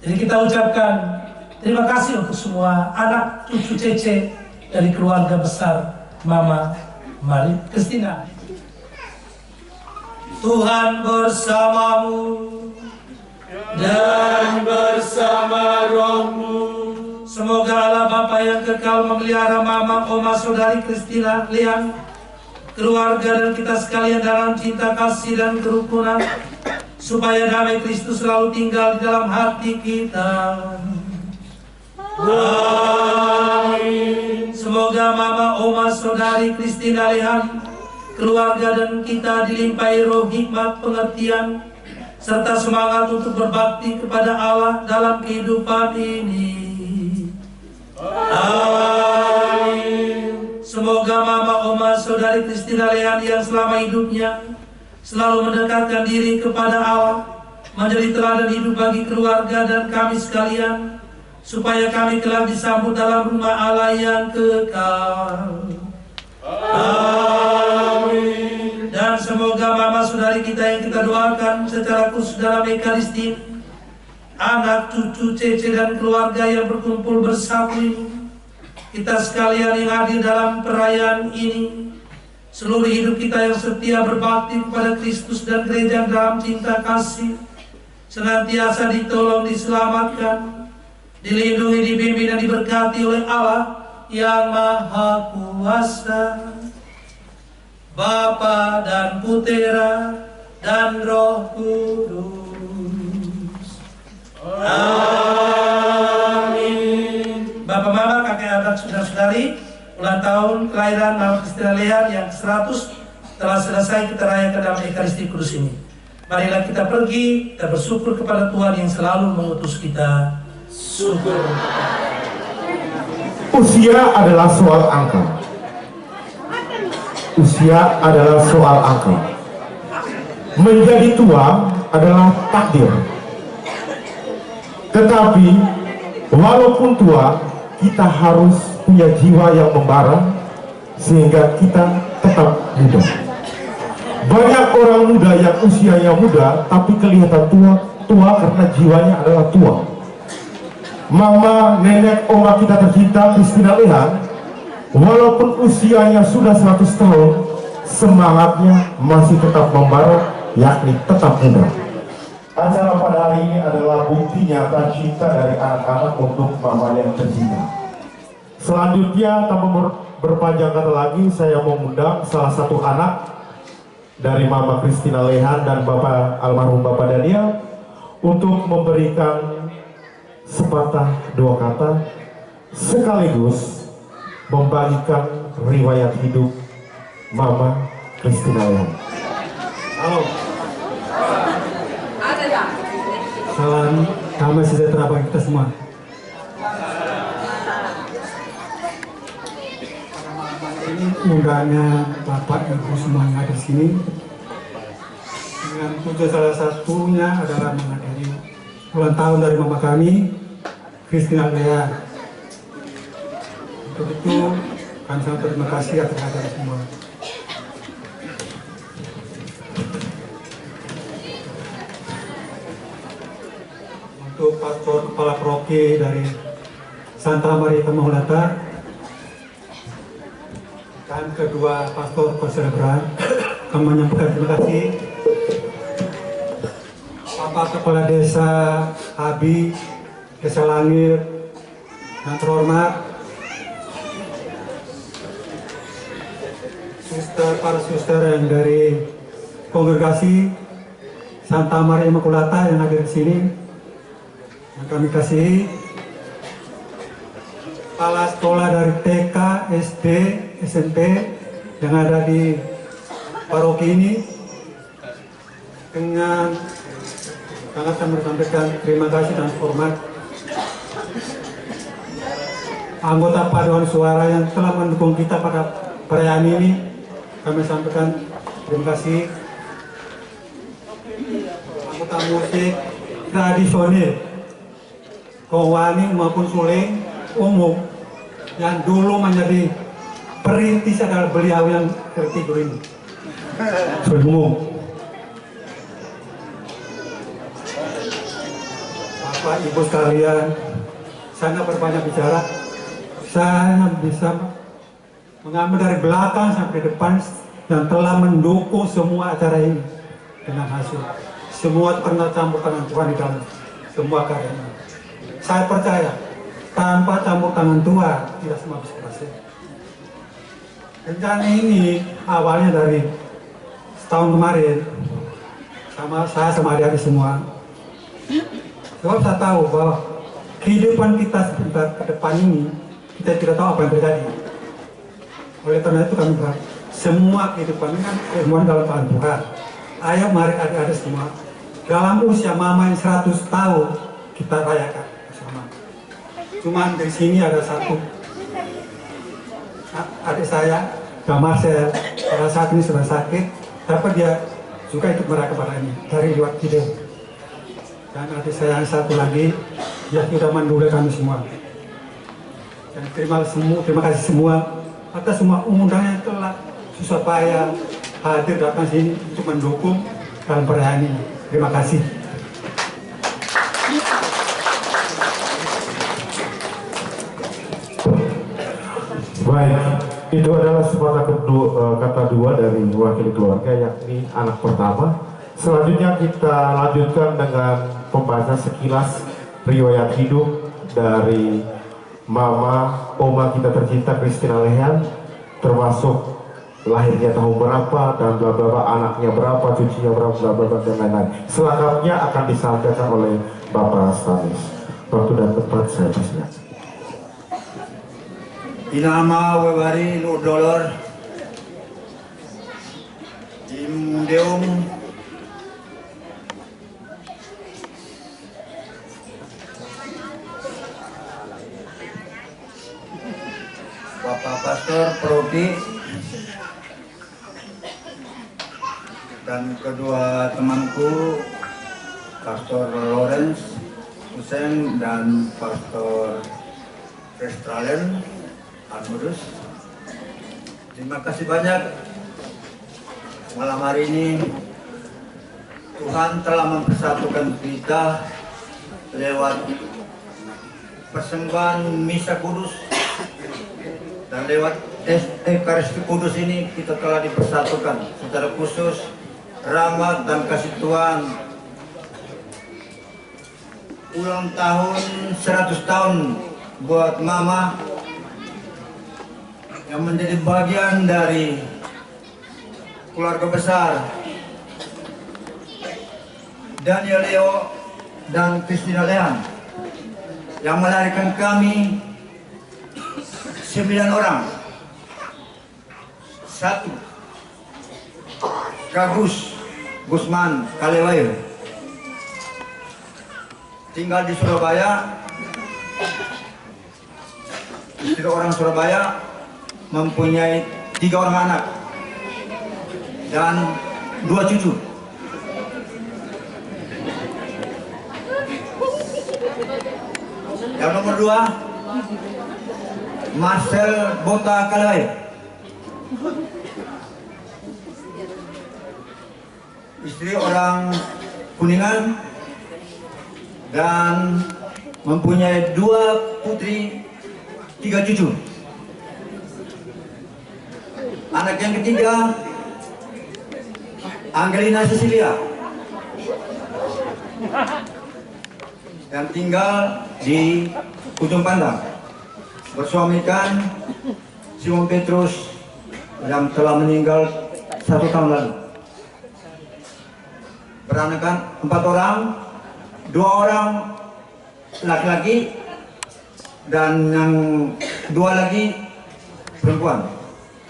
Jadi kita ucapkan terima kasih untuk semua anak, cucu, cece dari keluarga besar Mama Mari Christina. Tuhan bersamamu dan bersama rohmu. Semoga Allah Bapa yang kekal memelihara Mama, Oma, saudari Christina Lehan, keluarga dan kita sekalian dalam cinta kasih dan kerukunan, supaya damai Kristus selalu tinggal di dalam hati kita. Amin. Semoga Mama, Oma, saudari Christina Lehan, keluarga dan kita dilimpahi roh hikmat pengertian serta semangat untuk berbakti kepada Allah dalam kehidupan ini. Amin. Semoga Mama, Oma, saudari Christina Lehan yang selama hidupnya selalu mendekatkan diri kepada Allah, menjadi teladan hidup bagi keluarga dan kami sekalian, supaya kami kelak disambut dalam rumah Allah yang kekal. Amin. Dan semoga Mama saudari kita yang kita doakan secara khusus dalam Ekaristi, anak, cucu, cece dan keluarga yang berkumpul bersama ini, kita sekalian yang hadir dalam perayaan ini, seluruh hidup kita yang setia berbakti kepada Kristus dan gereja dalam cinta kasih, senantiasa ditolong, diselamatkan, dilindungi, dibimbing dan diberkati oleh Allah yang Maha Kuasa, Bapa dan Putera dan Roh Kudus. Amin. Bapak, Mama, kakek, anak, saudara-saudari, ulang tahun kelahiran Mama Christina Lehan yang ke-100 telah selesai kita rayakan dalam Ekaristi Kudus ini. Marilah kita pergi, kita bersyukur kepada Tuhan yang selalu mengutus kita. Syukur. Usia adalah soal angka. Usia adalah soal angka. Menjadi tua adalah takdir. Tetapi walaupun tua, kita harus punya jiwa yang membara sehingga kita tetap muda. Banyak orang muda yang usianya muda tapi kelihatan tua karena jiwanya adalah tua. Mama, nenek, oma kita tercinta Christina Lehan, walaupun usianya sudah 100 tahun, semangatnya masih tetap membara, yakni tetap muda. Acara pada hari ini adalah bukti nyata cinta dari anak-anak untuk mama yang tercinta. Selanjutnya, tanpa berpanjang kata lagi, saya mau mengundang salah satu anak dari Mama Christina Lehan dan Bapak almarhum Bapak Daniel untuk memberikan sepatah dua kata sekaligus membagikan riwayat hidup Mama Christina Lehan. Halo. Salam damai sejahtera bagi kita semua. Ini undangan Bapak Ibu semua yang ada di sini. Dengan tujuan salah satunya adalah menghadiri ulang tahun dari mama kami, Christina Lehan. Untuk itu kami sangat terima kasih atas kehadiran semua. Untuk pastor kepala paroki dari Santa Maria Kamahulata dan kedua pastor konselebran, kami menyampaikan terima kasih. Bapak Kepala Desa Abi, Desa Langir, yang terhormat, para suster yang dari kongregasi Santa Maria Immaculata yang hadir di sini, yang kami kasihi, kepala sekolah dari TK, SD, SMP yang ada di paroki ini, dengan sangat kami sampaikan terima kasih dan hormat. Anggota paduan suara yang telah mendukung kita pada perayaan ini, kami sampaikan terima kasih. Anggota musik tradisional Kowani maupun Suling umum yang dulu menjadi perintis adalah beliau yang tertidur ini, Suling umum. Bapak Ibu sekalian, saya nggak berbanyak bicara, saya bisa mengambil dari belakang sampai depan yang telah mendukung semua acara ini dengan hasil semua pernah campur tangan Tuhan di dalam semua karyanya. Saya percaya tanpa campur tangan Tuhan tidak semua bisa berhasil. Rencana ini awalnya dari setahun kemarin saya sama adik-adik semua. Sebab saya tahu bahwa kehidupan kita sebentar ke depan ini kita tidak tahu apa yang terjadi. Oleh karena itu kami berharap semua kehidupan ini kan kehidupan dalam tangan Tuhan. Ayo mari adik-adik semua dalam usia mama yang 100 tahun kita rayakan bersama. Cuman di sini ada satu adik saya, Kak Marcel, pada saat ini sudah sakit, tapi dia juga ikut merayakan ini dari lewat video. Dan adik saya yang satu lagi, dia sudah mendulai kami semua. Dan terima kasih semua atas semua undangan yang telah susah payah hadir datang sini untuk mendukung dalam perayaan ini. Terima kasih. Baik, itu adalah sepatah kata dua dari wakil keluarga, yakni anak pertama. Selanjutnya kita lanjutkan dengan pembahasan sekilas riwayat hidup dari Mama, Oma kita tercinta Christina Lehan, termasuk lahirnya tahun berapa dan bla bla bla, anaknya berapa, cucunya berapa, bla bla bla dan lain-lain. Selengkapnya akan disampaikan oleh Bapak Stanis. Waktu dan tempat saya persilakan. Inama webari lu dollar Imdeum Bapak Pastor Prodi dan kedua temanku Pastor Lawrence Hussein dan Pastor Australian Almudus. Terima kasih banyak malam hari ini Tuhan telah mempersatukan kita lewat persembahan Misa Kudus, dan lewat Ekaristi Kudus ini kita telah dipersatukan secara khusus. Rahmat dan kasih Tuhan ulang tahun 100 tahun buat Mama yang menjadi bagian dari keluarga besar Daniel Leo dan Christina Lehan yang melahirkan kami 9 orang. 1 Kagus Gusman Kalewayo, tinggal di Surabaya, istri orang Surabaya, mempunyai 3 orang anak dan 2 cucu. Yang nomor 2 Marcel Bota Kalewayo, istri orang Kuningan dan mempunyai 2 putri, 3 cucu. Anak yang ketiga Angelina Cecilia yang tinggal di Ujung Pandang, bersuamikan Simon Petrus yang telah meninggal 1 tahun lalu. Beranakan 4 orang, 2 orang laki-laki dan yang 2 lagi perempuan.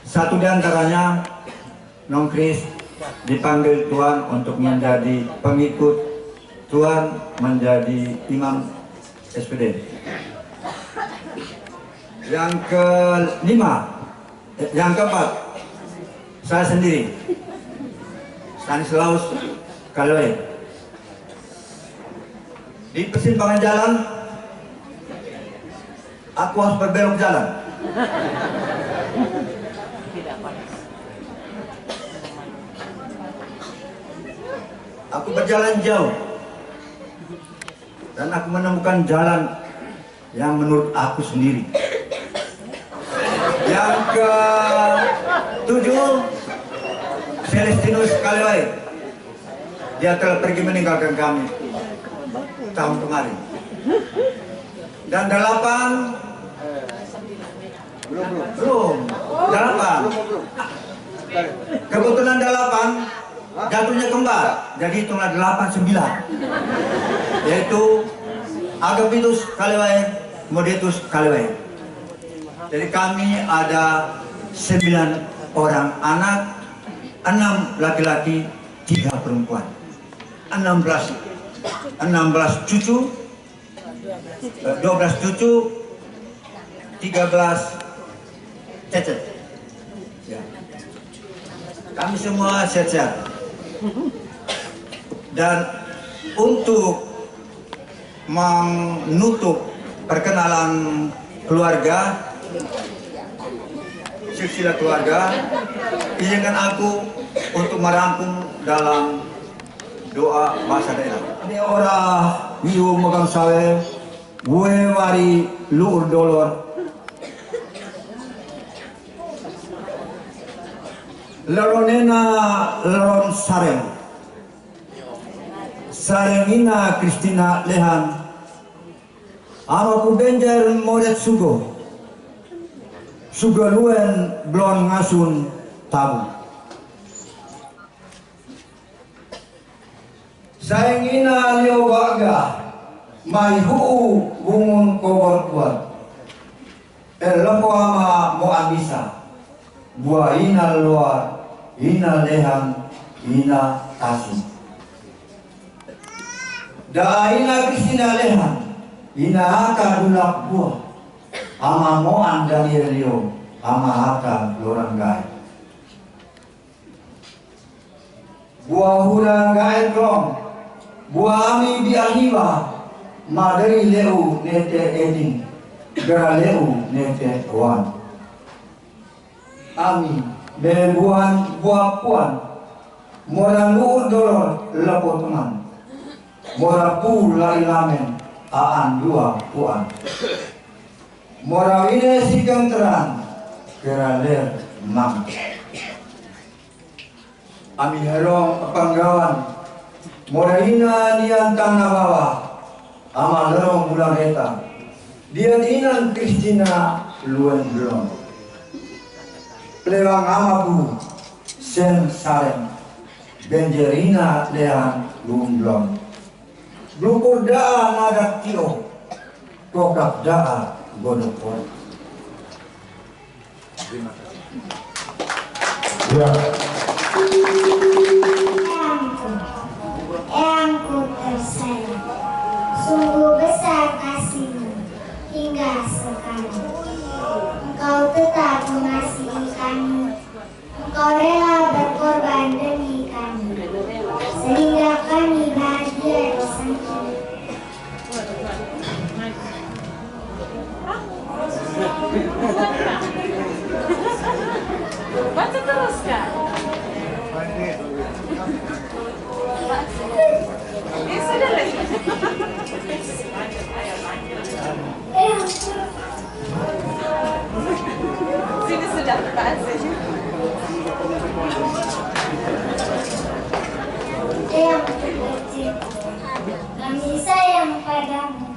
1 diantaranya non Kris dipanggil Tuhan untuk menjadi pengikut Tuhan, menjadi imam SPD. Yang keempat saya sendiri, Stanislaus Kalewayo. Di persimpangan jalan aku harus berbelok jalan. Aku berjalan jauh dan aku menemukan jalan yang menurut aku sendiri. Yang ke-7 Celestinus Kalewayo. Dia telah pergi meninggalkan kami tahun kemarin. Dan 8 belum 8. Kebetulan 8 jatuhnya kembar, jadi itulah 8-9, yaitu Agapitus Kalewayo, Modetus Kalewayo. Jadi kami ada 9 orang anak, 6 laki-laki, 3 perempuan, 16 cucu, 12 cucu, 13 cecet. Ya. Kami semua sehat-sehat. Dan untuk menutup perkenalan keluarga, silsilah keluarga, izinkan aku untuk merangkum dalam doa bahasa daerah. Ini orang hiu megang sawe, gue wari luur dolor, leronena leron sareng, sarengina Christina Lehan, amaku benjer modet sugo, sugo luen blon ngasun tabu. Saengina leo baga, mai huu bungun kobor kuat, eloko ama mo ambisa, buah ina luar, ina lehan, ina kasih. Da ina Christina Lehan, ina aka dulak buah, ama mo anda lio, ama aka loranggai. Buah hurang gaet long, buah ami biahiwa, madari leu nete eding, gara leu nete wan. Ami bebuan buah puan, Mora luhur dolor lepo teman. Mora pu lari lamen aan dua puan. Mora wine sikang terang keraler mang. Ami herong panggawan. Mora ina nian tanah bawah. Ama lerong bulan reta. Dia dinan Kristina luen belum. Lewang amabu sen sareng. Benjerina lehan luen belum. Lukur daa nadak tio. Tokak daa godopon. Terima kasih. Ya. Eyangku tersayang, sungguh besar kasih-Mu hingga sekarang. Engkau tetap mengasihi kami, Engkau rela berkorban demi kami, sehingga kami bahagia di samping. Baca terus Kak. Sudah lagi. Sini sudah Pak. Eyang kecil, kami sayang padamu,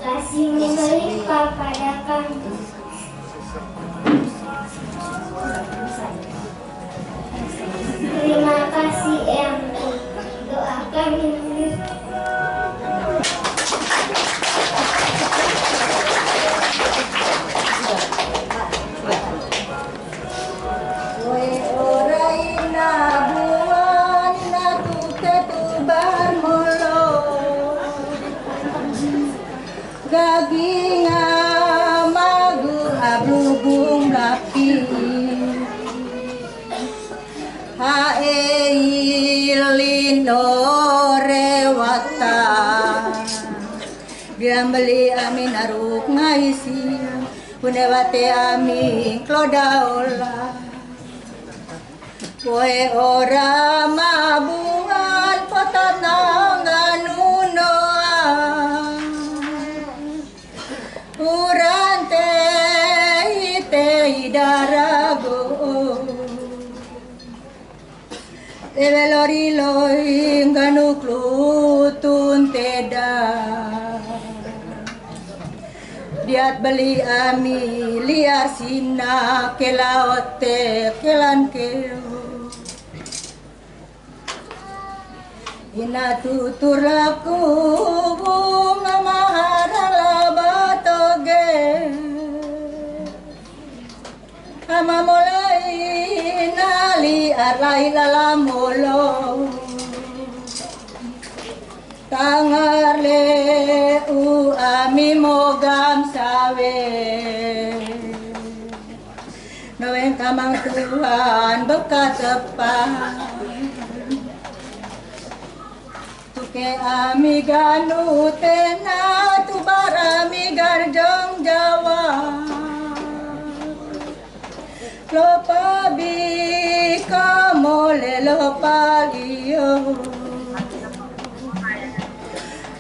kasih-Mu melimpah pada kami. Terima kasih Eyangku, doa kami menurut. Gaging amagu ablubung rapi haeilino rewata biambeli amin aruk ngaisi punewate amin klodaola poe ora mabungan potanang ganunoa urante ite idarago tevelorilo inganuklutun teda diat beli ami liar sina kelaote kelan keo ina tutur laku bunga maharala batoge ama mulai nali arlai lalamolo tangarle u ami mogam sawe noen kamang Tuhan bekat tepat ke ami ganu tena tu barami garjong Jawa lopa bi kamole lopa giyo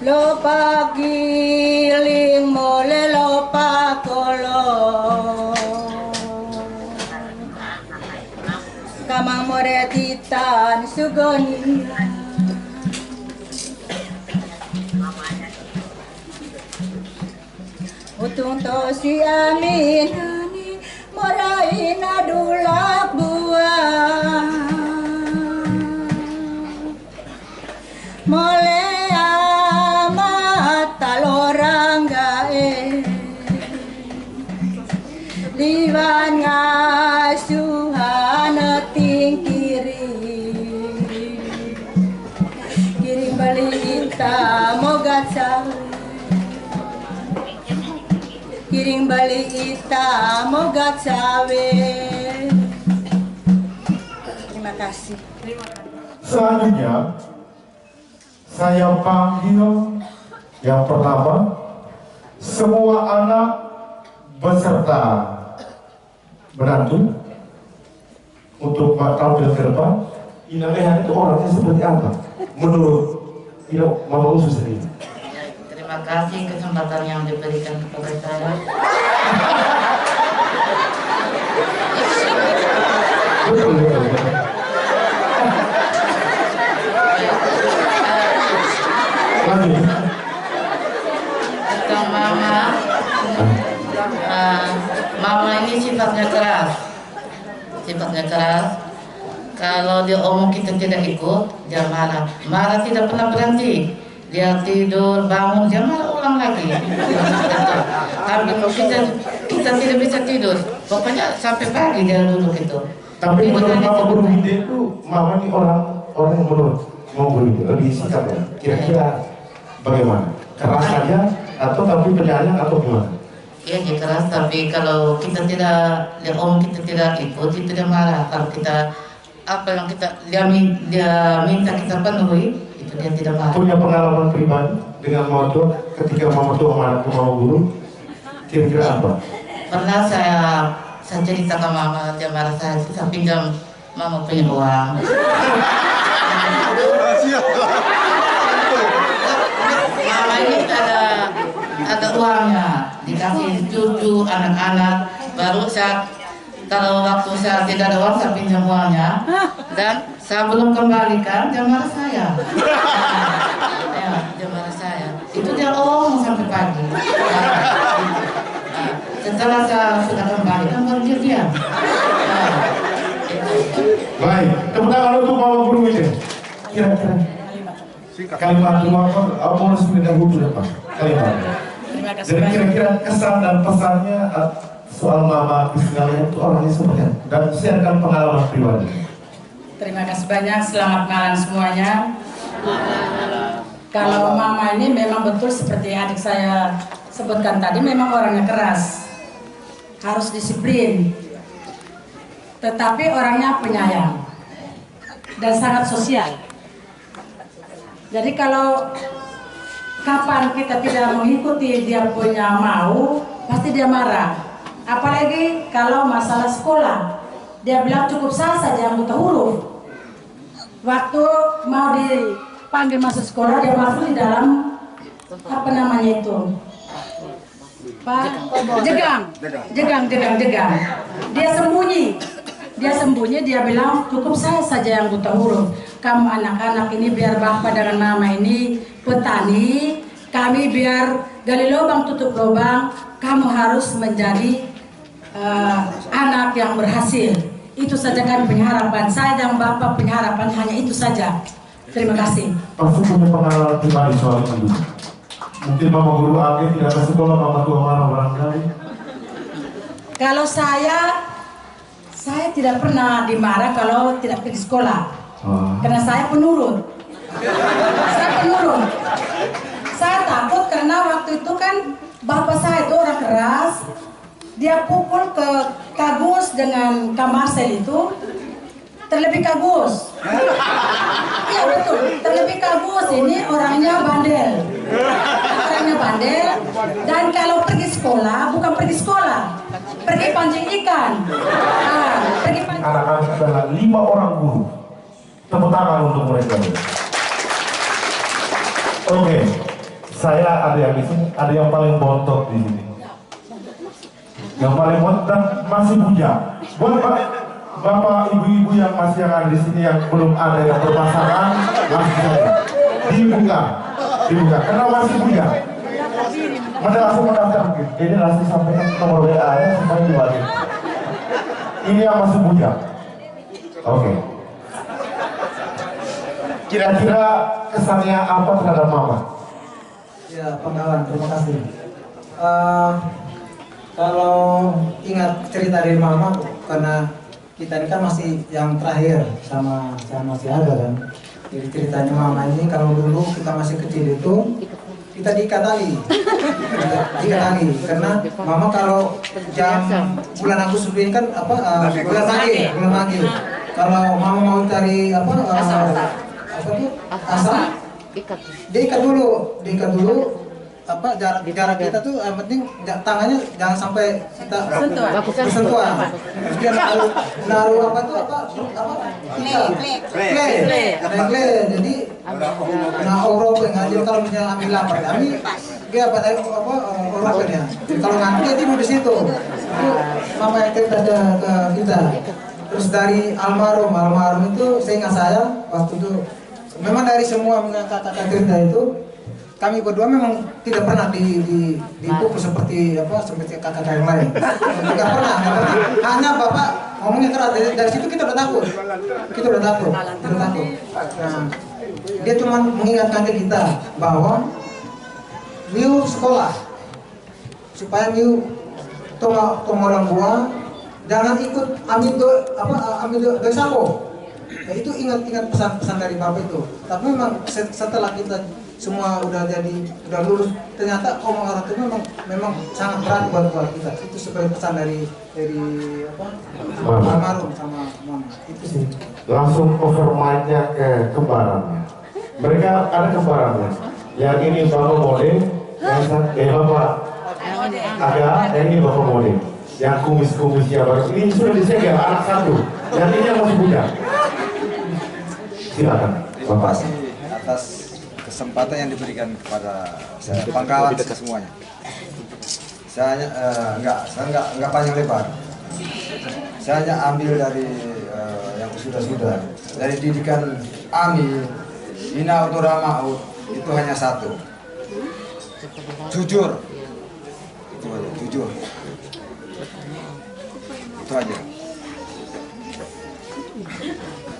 lopa giling mole lopa kolo kamang moretitan sugoni utung to si amin hani morai nadulak buah mole amat talorang gae liwan ngasuhan tingkiri kirim balita mogat sawi kiring balik ita mogat sawe. Terima kasih. Selanjutnya saya panggil yang pertama semua anak beserta menantu untuk tampil ke depan. Inang Ehan itu orangnya seperti apa? Menurut Mama Usu sendiri. Terima kasih kesempatan yang diberikan kepada saya. Betul. Lanjut. Tentang Mama ini sifatnya keras. Kalau dia omong kita tidak ikut, dia marah. Marah tidak pernah berhenti. Dia tidur, bangun, dia marah ulang lagi. Tapi kita tidak bisa tidur. Pokoknya sampai pagi dia duduk itu. Tapi menurut Mama Guru Hide itu, Mama ini orang yang menurut Mama Guru Hide lebih sikap ya. Kira-kira bagaimana? Keras saja atau tapi penyayang atau gimana? Iya dia keras, tapi kalau kita tidak, dia omong kita tidak ikut, itu dia marah. Kalau kita apa yang dia minta kita penuhi, itu dia tidak marah. Punya pengalaman pribadi dengan Mama Tua ketika Mama Tua marah ke Mama Guru, kira-kira apa? Pernah saya cerita ke Mama, dia marah saya pinjam Mama punya uang. Mama ini ada uangnya, dikasih cucu, anak-anak, baru kalau waktu saya tidak ada uang, saya pinjam uangnya, dan saya belum kembalikan, dia marah saya. Dia marah saya. Itu dia omong sampai pagi. Setelah saya sudah kembalikan, baru dia diam. Baik, tepuk tangan untuk Mama Guru ini. Kira-kira kalimat apa harus pindah hukum apa? Kalimat. Jadi kira-kira kesan dan pesannya soal Mama Ismail itu orangnya seperti apa? Dan sharekan pengalaman pribadi. Terima kasih banyak, selamat malam semuanya. Kalau Mama ini memang betul seperti adik saya sebutkan tadi, memang orangnya keras, harus disiplin, tetapi orangnya penyayang dan sangat sosial. Jadi kalau kapan kita tidak mengikuti dia punya mau, pasti dia marah. Apalagi kalau masalah sekolah, dia bilang cukup saya saja yang buta huruf. Waktu mau dipanggil masuk sekolah, dia masuk di dalam apa namanya itu, Pak? Jegang. Dia sembunyi, dia bilang cukup saya saja yang buta huruf. Kamu anak-anak ini biar Bapak dengan Mama ini petani, kami biar gali lubang tutup lubang, kamu harus menjadi anak yang berhasil. Itu saja kan pengharapan saya dan Bapak, pengharapan hanya itu saja. Terima kasih. Pasti punya pengalaman pribadi soal itu. Mungkin Mama Guru Age tidak ke sekolah, Mama Tua marah barangkali. Kalau saya tidak pernah dimarah kalau tidak pergi sekolah. Karena saya penurut. Saya takut karena waktu itu kan bapak saya itu orang keras. Dia pukul ke Kagus dengan Kak Marcel itu. Terlebih Kagus. Iya betul. Terlebih Kagus ini orangnya bandel. Dan kalau pergi sekolah, bukan pergi sekolah, pergi pancing ikan. Anak-anak adalah 5 orang guru. Tepuk tangan untuk mereka. Oke, saya ada yang di sini, ada yang paling bontot di sini. Yang paling bontot dan masih bujang. Buat bapak ibu-ibu yang masih yang ada di sini yang belum ada yang berpasangan, langsung saja dibuka, karena masih bujang. Langsung mendaftar mungkin. Ini langsung sampaikan nomor WA nya supaya dibagi. Ini yang masih bujang. Oke. Kira-kira kesannya apa terhadap Mama? Ya, Pak Kawan, terima kasih. Kalau ingat cerita dari Mama, karena kita ini kan masih yang terakhir sama masih ada kan. Jadi ceritanya Mama ini kalau dulu kita masih kecil itu kita diikat tali, karena Mama kalau jam bulan Agustus ini kan bulan pagi. Kalau Mama mau cari asam, diikat dulu jarak kita tuh yang penting tangannya jangan sampai kita bersentuhan. Terus dia naruh apa tuh kle. Jadi jadi kalau misalnya ambil lapar kami dia orokannya. Jadi kalau ngantuk dia tidur di situ. Itu mama yang cerita ke kita. Terus dari almarhum itu seingat saya waktu itu memang dari semua kakak cerita itu kami berdua memang tidak pernah dipukul seperti kakak yang lain. Tidak pernah. Hanya bapak ngomongnya keras dari situ kita udah takut. Nah, dia cuma mengingatkan ke kita bahwa Miu sekolah supaya Miu orang tua jangan ikut ambil dosaku. Nah, itu ingat pesan-pesan dari bapak itu. Tapi memang setelah kita semua udah lulus, ternyata omongan orang itu memang sangat berat buat kita. Itu sebagai pesan dari almarhum sama mama. Itu sih. Langsung overmind-nya ke kembarannya. Mereka ada kembarannya. Yang ini bapak mode, bapak ada, ini bapak mode. Yang kumis-kumisnya baru ini sudah disegel anak satu. Yang ini yang masih muda. Silakan, bapak. Atas kesempatan yang diberikan kepada saya, Pangkalan semuanya. Saya nggak panjang lebar. Saya hanya ambil dari yang sudah dari didikan Ami, Ina Utura Ma'ud itu hanya satu, jujur. Itu aja, jujur. Itu aja.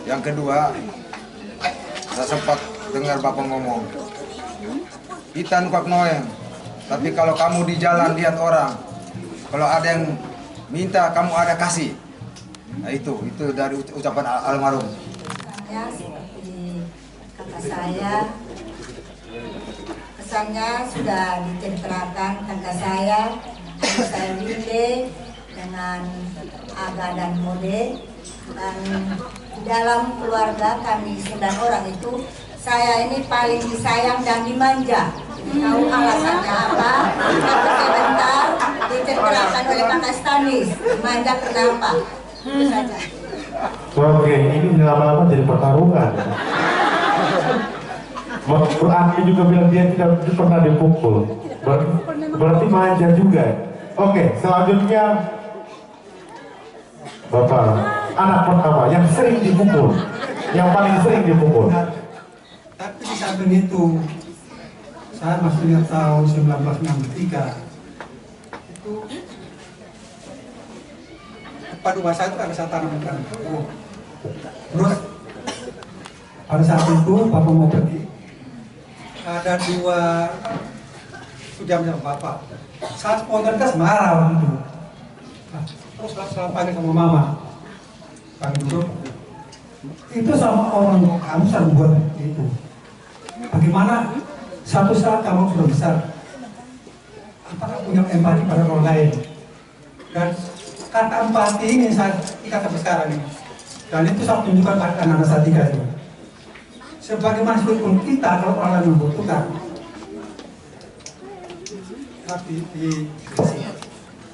Yang kedua, saya sempat dengar bapak ngomong, kita nukak noeng, tapi kalau kamu di jalan lihat orang, kalau ada yang minta kamu ada kasih. Nah itu dari ucapan almarhum. Ya, seperti kata saya, pesannya sudah diceritakan kakak saya Linde dengan Aga dan Mode, dan di dalam keluarga kami 9 orang itu saya ini paling disayang dan dimanja. Tahu alasannya apa? Tapi sebentar diceritakan oleh kakak Stanis. Dimanja kenapa? Itu saja. Oke, ini lama-lama jadi pertarungan. Aki juga bilang dia tidak pernah dipukul. Berarti manja juga. Oke, selanjutnya Bapak, anak pertama yang sering dipukul, yang paling sering dipukul. Tapi di samping itu, saya masih ingat tahun 1963 itu depan rumah saya itu ada saya tanamkan. Terus pada saat itu Bapak mau pergi, ada 2 jam sama Bapak. Saya spontanitas marah waktu itu. Nah, terus saya panggil sama Mama, panggil duduk. Itu sama orang kamu saya buat itu. Bagaimana satu saat kamu sudah besar, apakah punya empati pada orang lain? Dan kata empati ini saya ikat sampai sekarang ini. Dan itu saya tunjukkan pada anak-anak saya 3 itu. Sebagaimana sekalipun kita kalau orang lain membutuhkan. Tapi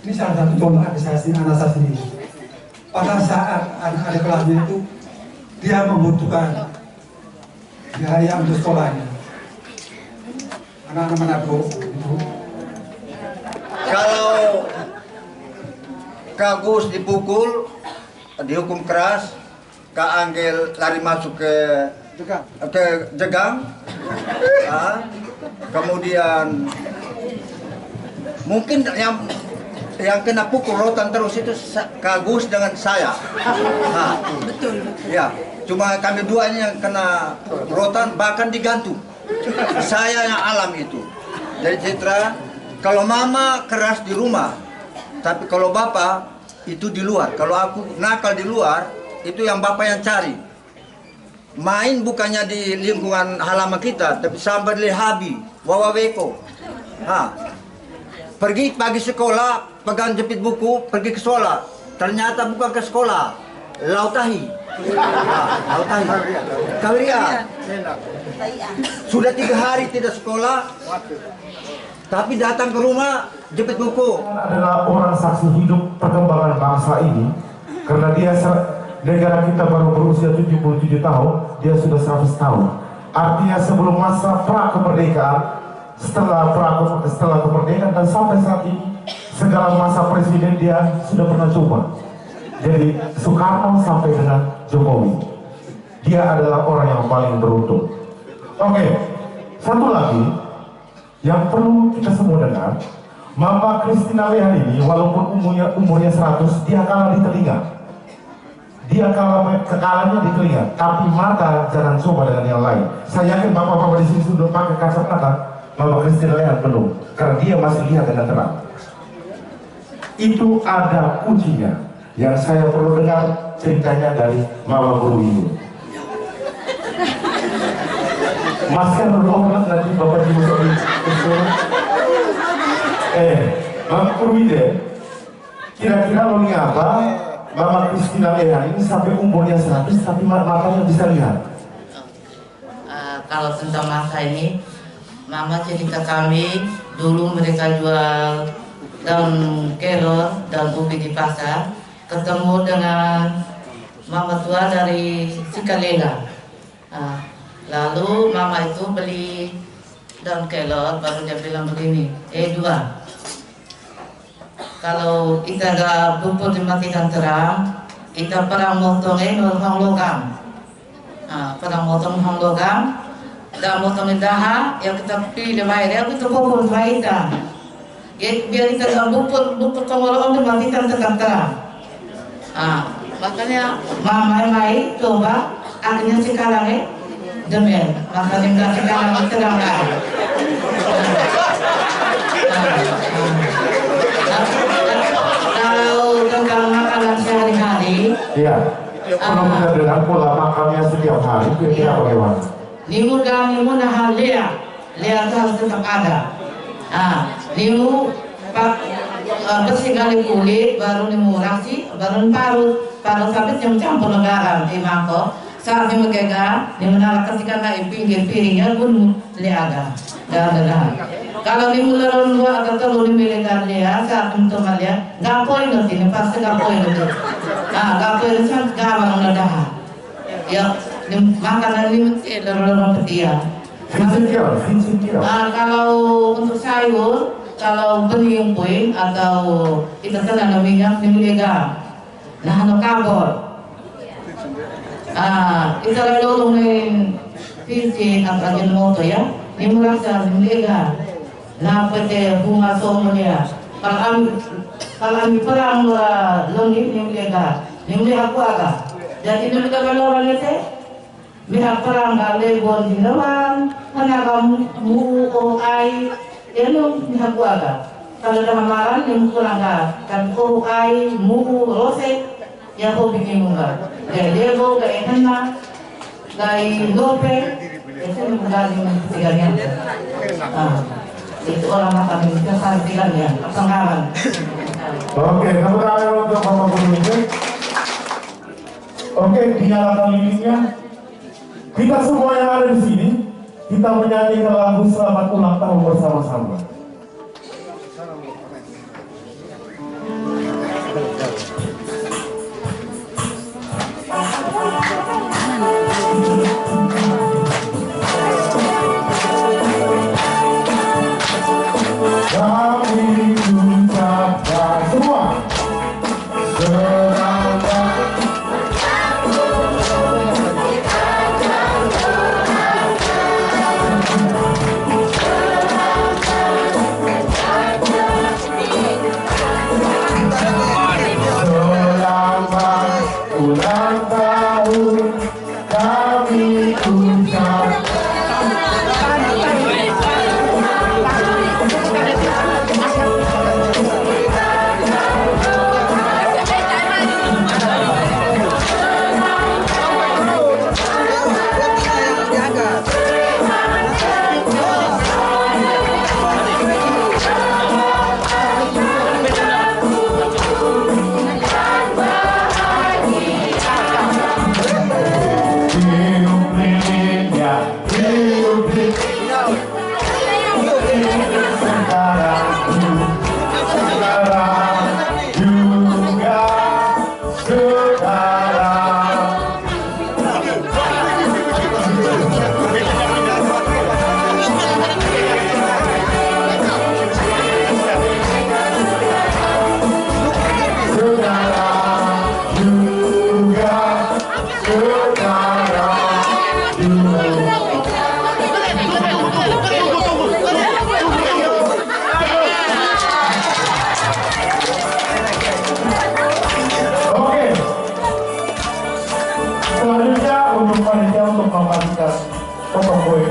ini salah satu contoh anak saya sendiri. Pada saat anak-anak kelasnya itu dia membutuhkan biaya untuk sekolahnya. Anak-anak Manado itu. Kalau Kak Gus dipukul, dihukum keras, Kak Anggel lari masuk ke jegang, kemudian mungkin yang kena pukul rotan terus itu Kak Gus dengan saya. Betul. Ya, cuma kami 2 yang kena rotan bahkan digantung. Saya yang alam itu. Jadi Citra, kalau mama keras di rumah, tapi kalau bapak itu di luar. Kalau aku nakal di luar, itu yang bapak yang cari. Main bukannya di lingkungan halaman kita, tapi sampai di Habi, Wawaweko. Pergi pagi sekolah, pegang jepit buku, pergi ke sekolah. Ternyata bukan ke sekolah, lautahi. Lautan. Kawria. Sudah 3 hari tidak sekolah, tapi datang ke rumah jepit buku. Adalah orang saksi hidup perkembangan bangsa ini, karena negara kita baru berusia 77 tahun, dia sudah 100 tahun. Artinya sebelum masa pra kemerdekaan, setelah kemerdekaan dan sampai saat ini, segala masa presiden dia sudah pernah coba. Jadi Soekarno sampai dengan Jokowi, dia adalah orang yang paling beruntung. Oke, satu lagi yang perlu kita semua dengar, Mama Christina Leah ini walaupun umurnya 100, dia kalah di telinga. Dia kekalahnya di telinga, tapi mata jangan coba dengan yang lain. Saya yakin bapak-bapak di sini sudah pakai kacamata, Mama Christina Leah belum, karena dia masih lihat dengan terang. Itu ada kuncinya. Yang saya perlu dengar ceritanya dari Mama Guru ini. Maskan dulu orang nanti bapak ibu Mama Guru ini, kira-kira lo ini apa? Mama Christina Leah ini sampai umurnya 100 tapi matanya bisa lihat. Kalau tentang masa ini, Mama cerita kami dulu mereka jual daun kelor, daun ubi di pasar. Ketemu dengan mama tua dari Sikalela. Lalu mama itu beli daun kelor, baru dia bilang begini, dua. Kalau kita gak bubur dimatikan terang, kita perang motong hang logam. Perang motong hang logam, dan motong daha yang kita pilih bayar, kita bubur bayar. Biar kita gak bubur tongolong dimatikan terang. Makanya mama mai coba akhirnya sekarang demel, makanya nggak sekarang terang lagi. Kalau tentang makanan sehari-hari, iya, kalau kita dengar pola makannya setiap hari, kira-kira bagaimana? Nimu nah Lea harus tetap ada. Nimu bersih kali kulit, baru nimu rasi, baru parut sampai campur garam di mangkok. Saat nimu kegang, nimu nalar ketika naik pinggir piringnya pun liaga, garam. Kalau nimu lalu dua atau telur nimu legar dia, saat nimu teman dia, gapoin nanti, ini pasti gapoin nanti. Gapoin sangat garam dah. Ya, makanan nimu lalu petia. Kalau untuk sayur, kalau benih puing atau kita tanam minyak di minyak, nah kabel, kita lalu main fisik atau motor ya, ini merasa minyak, nah pada bunga somonya, kalau kami perang longi minyak aku agak, jadi ini kita orang itu, minyak perang kali bon dinawan, hanya kamu ai. Yang dihaku aga, kalau dah amaran yang kurang aga, kan kau ai muhu rose, ya kau bikin munga, dia kau gak enak, gak lope, itu menggali tigalnya. Itu orang makan itu kan tigalnya, pengalaman. Oke, kamu tanya untuk Mama Guru ini. Oke, dinyalakan lilinnya. Kita semua yang ada di sini, kita menyanyikan lagu Selamat Ulang Tahun bersama-sama. Kami ucapkan semua ulang tahun kami ucapkan. untuk panitia untuk membagikan potong kue.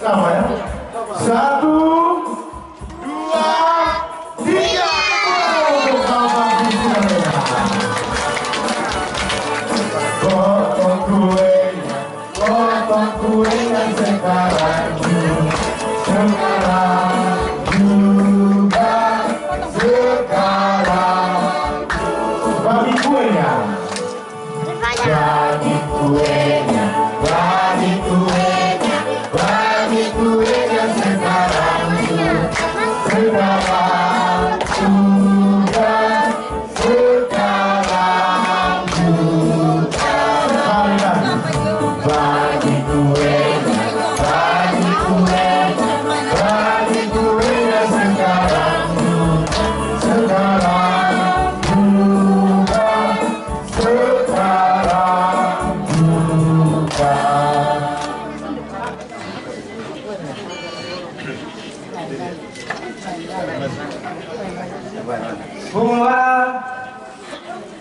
Sama ya. 1, 2, 3. Potong kuenya sekarang juga sekarang. Bagi kuenya. Bagi kuenya. Bagi kuenya. Bagi kuenya sekarang juga sekarang juga. Sekali lagi. Bagi kuenya, bagi kuenya, bagi kuenya sekarang juga sekarang juga. Bunga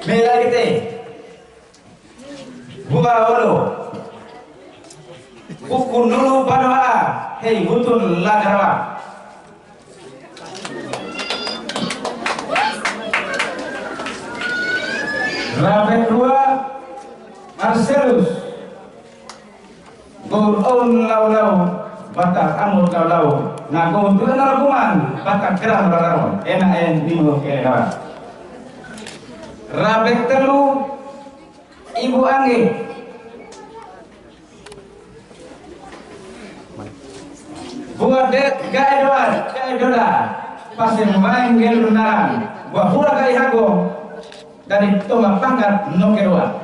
merah kita, bunga olo, pukul dulu pada hei hutun lagarwa. Rabe dua Marcelus, Gurun lau batak amur lau. Nah, kau tu nak lakukan batak kerah berlawan. Enak bingung kena. Rabek telu ibu angin. Buat dek gaya doa. Pasir main gel benaran. Buat pula gaya hago dari toma pangkat nokerua.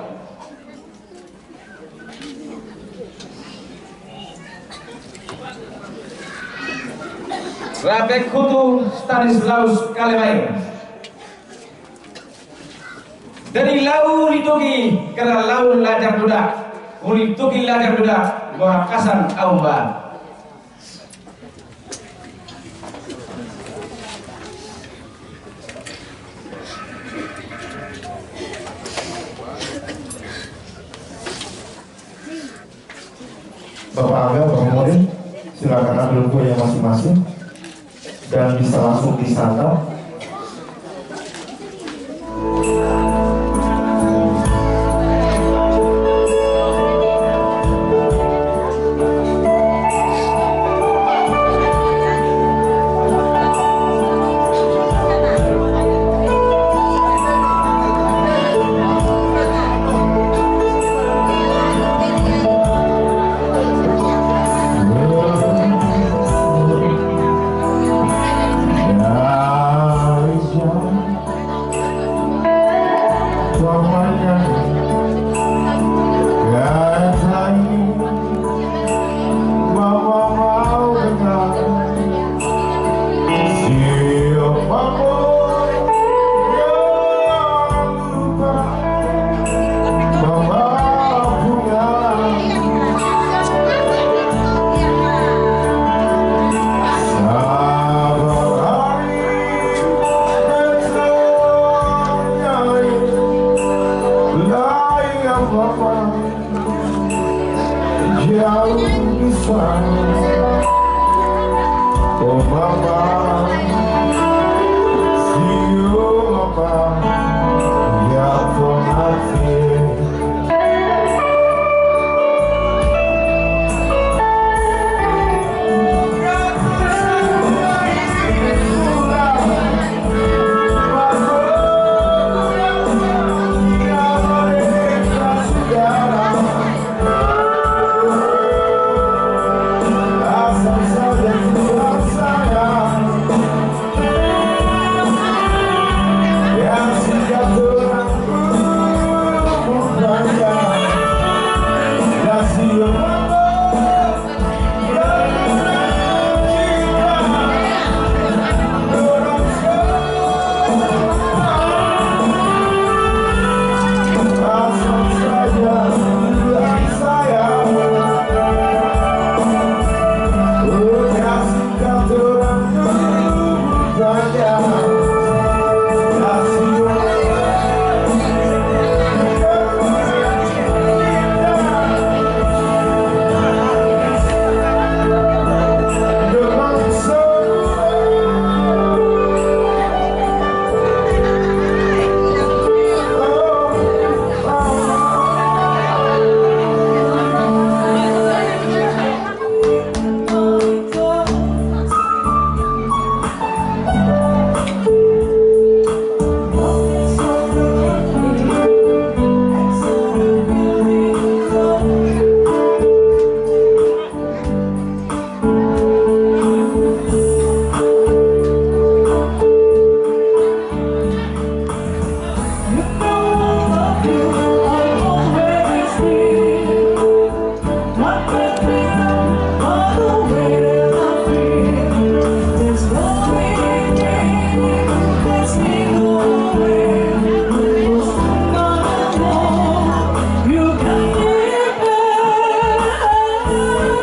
Rabek kutu Stanislaus Kalebai. Dari lau ditugi karena lau lajar budak. Uli tugi lajar budak gorakasan aumba. Bapak Angga, Bapak Murid, silakan ambil kue yang masing-masing dan bisa langsung disantap.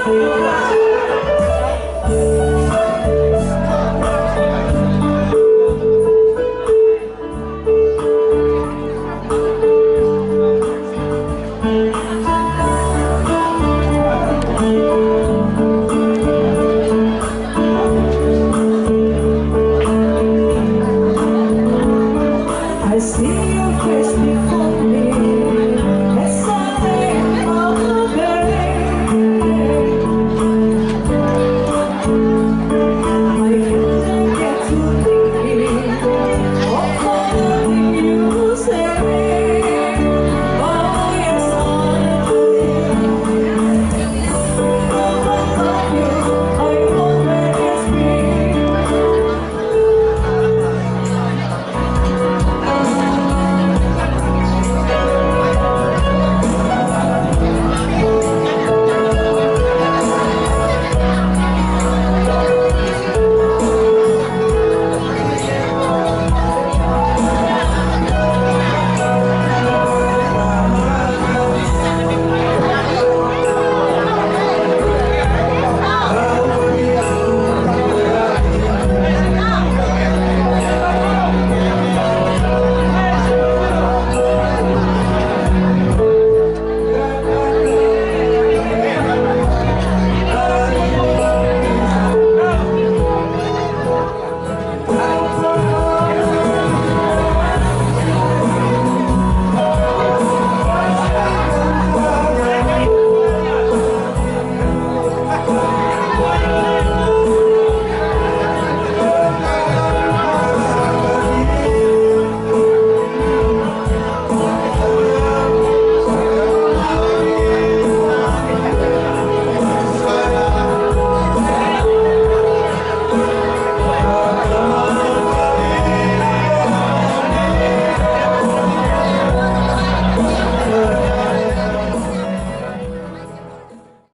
Thank you.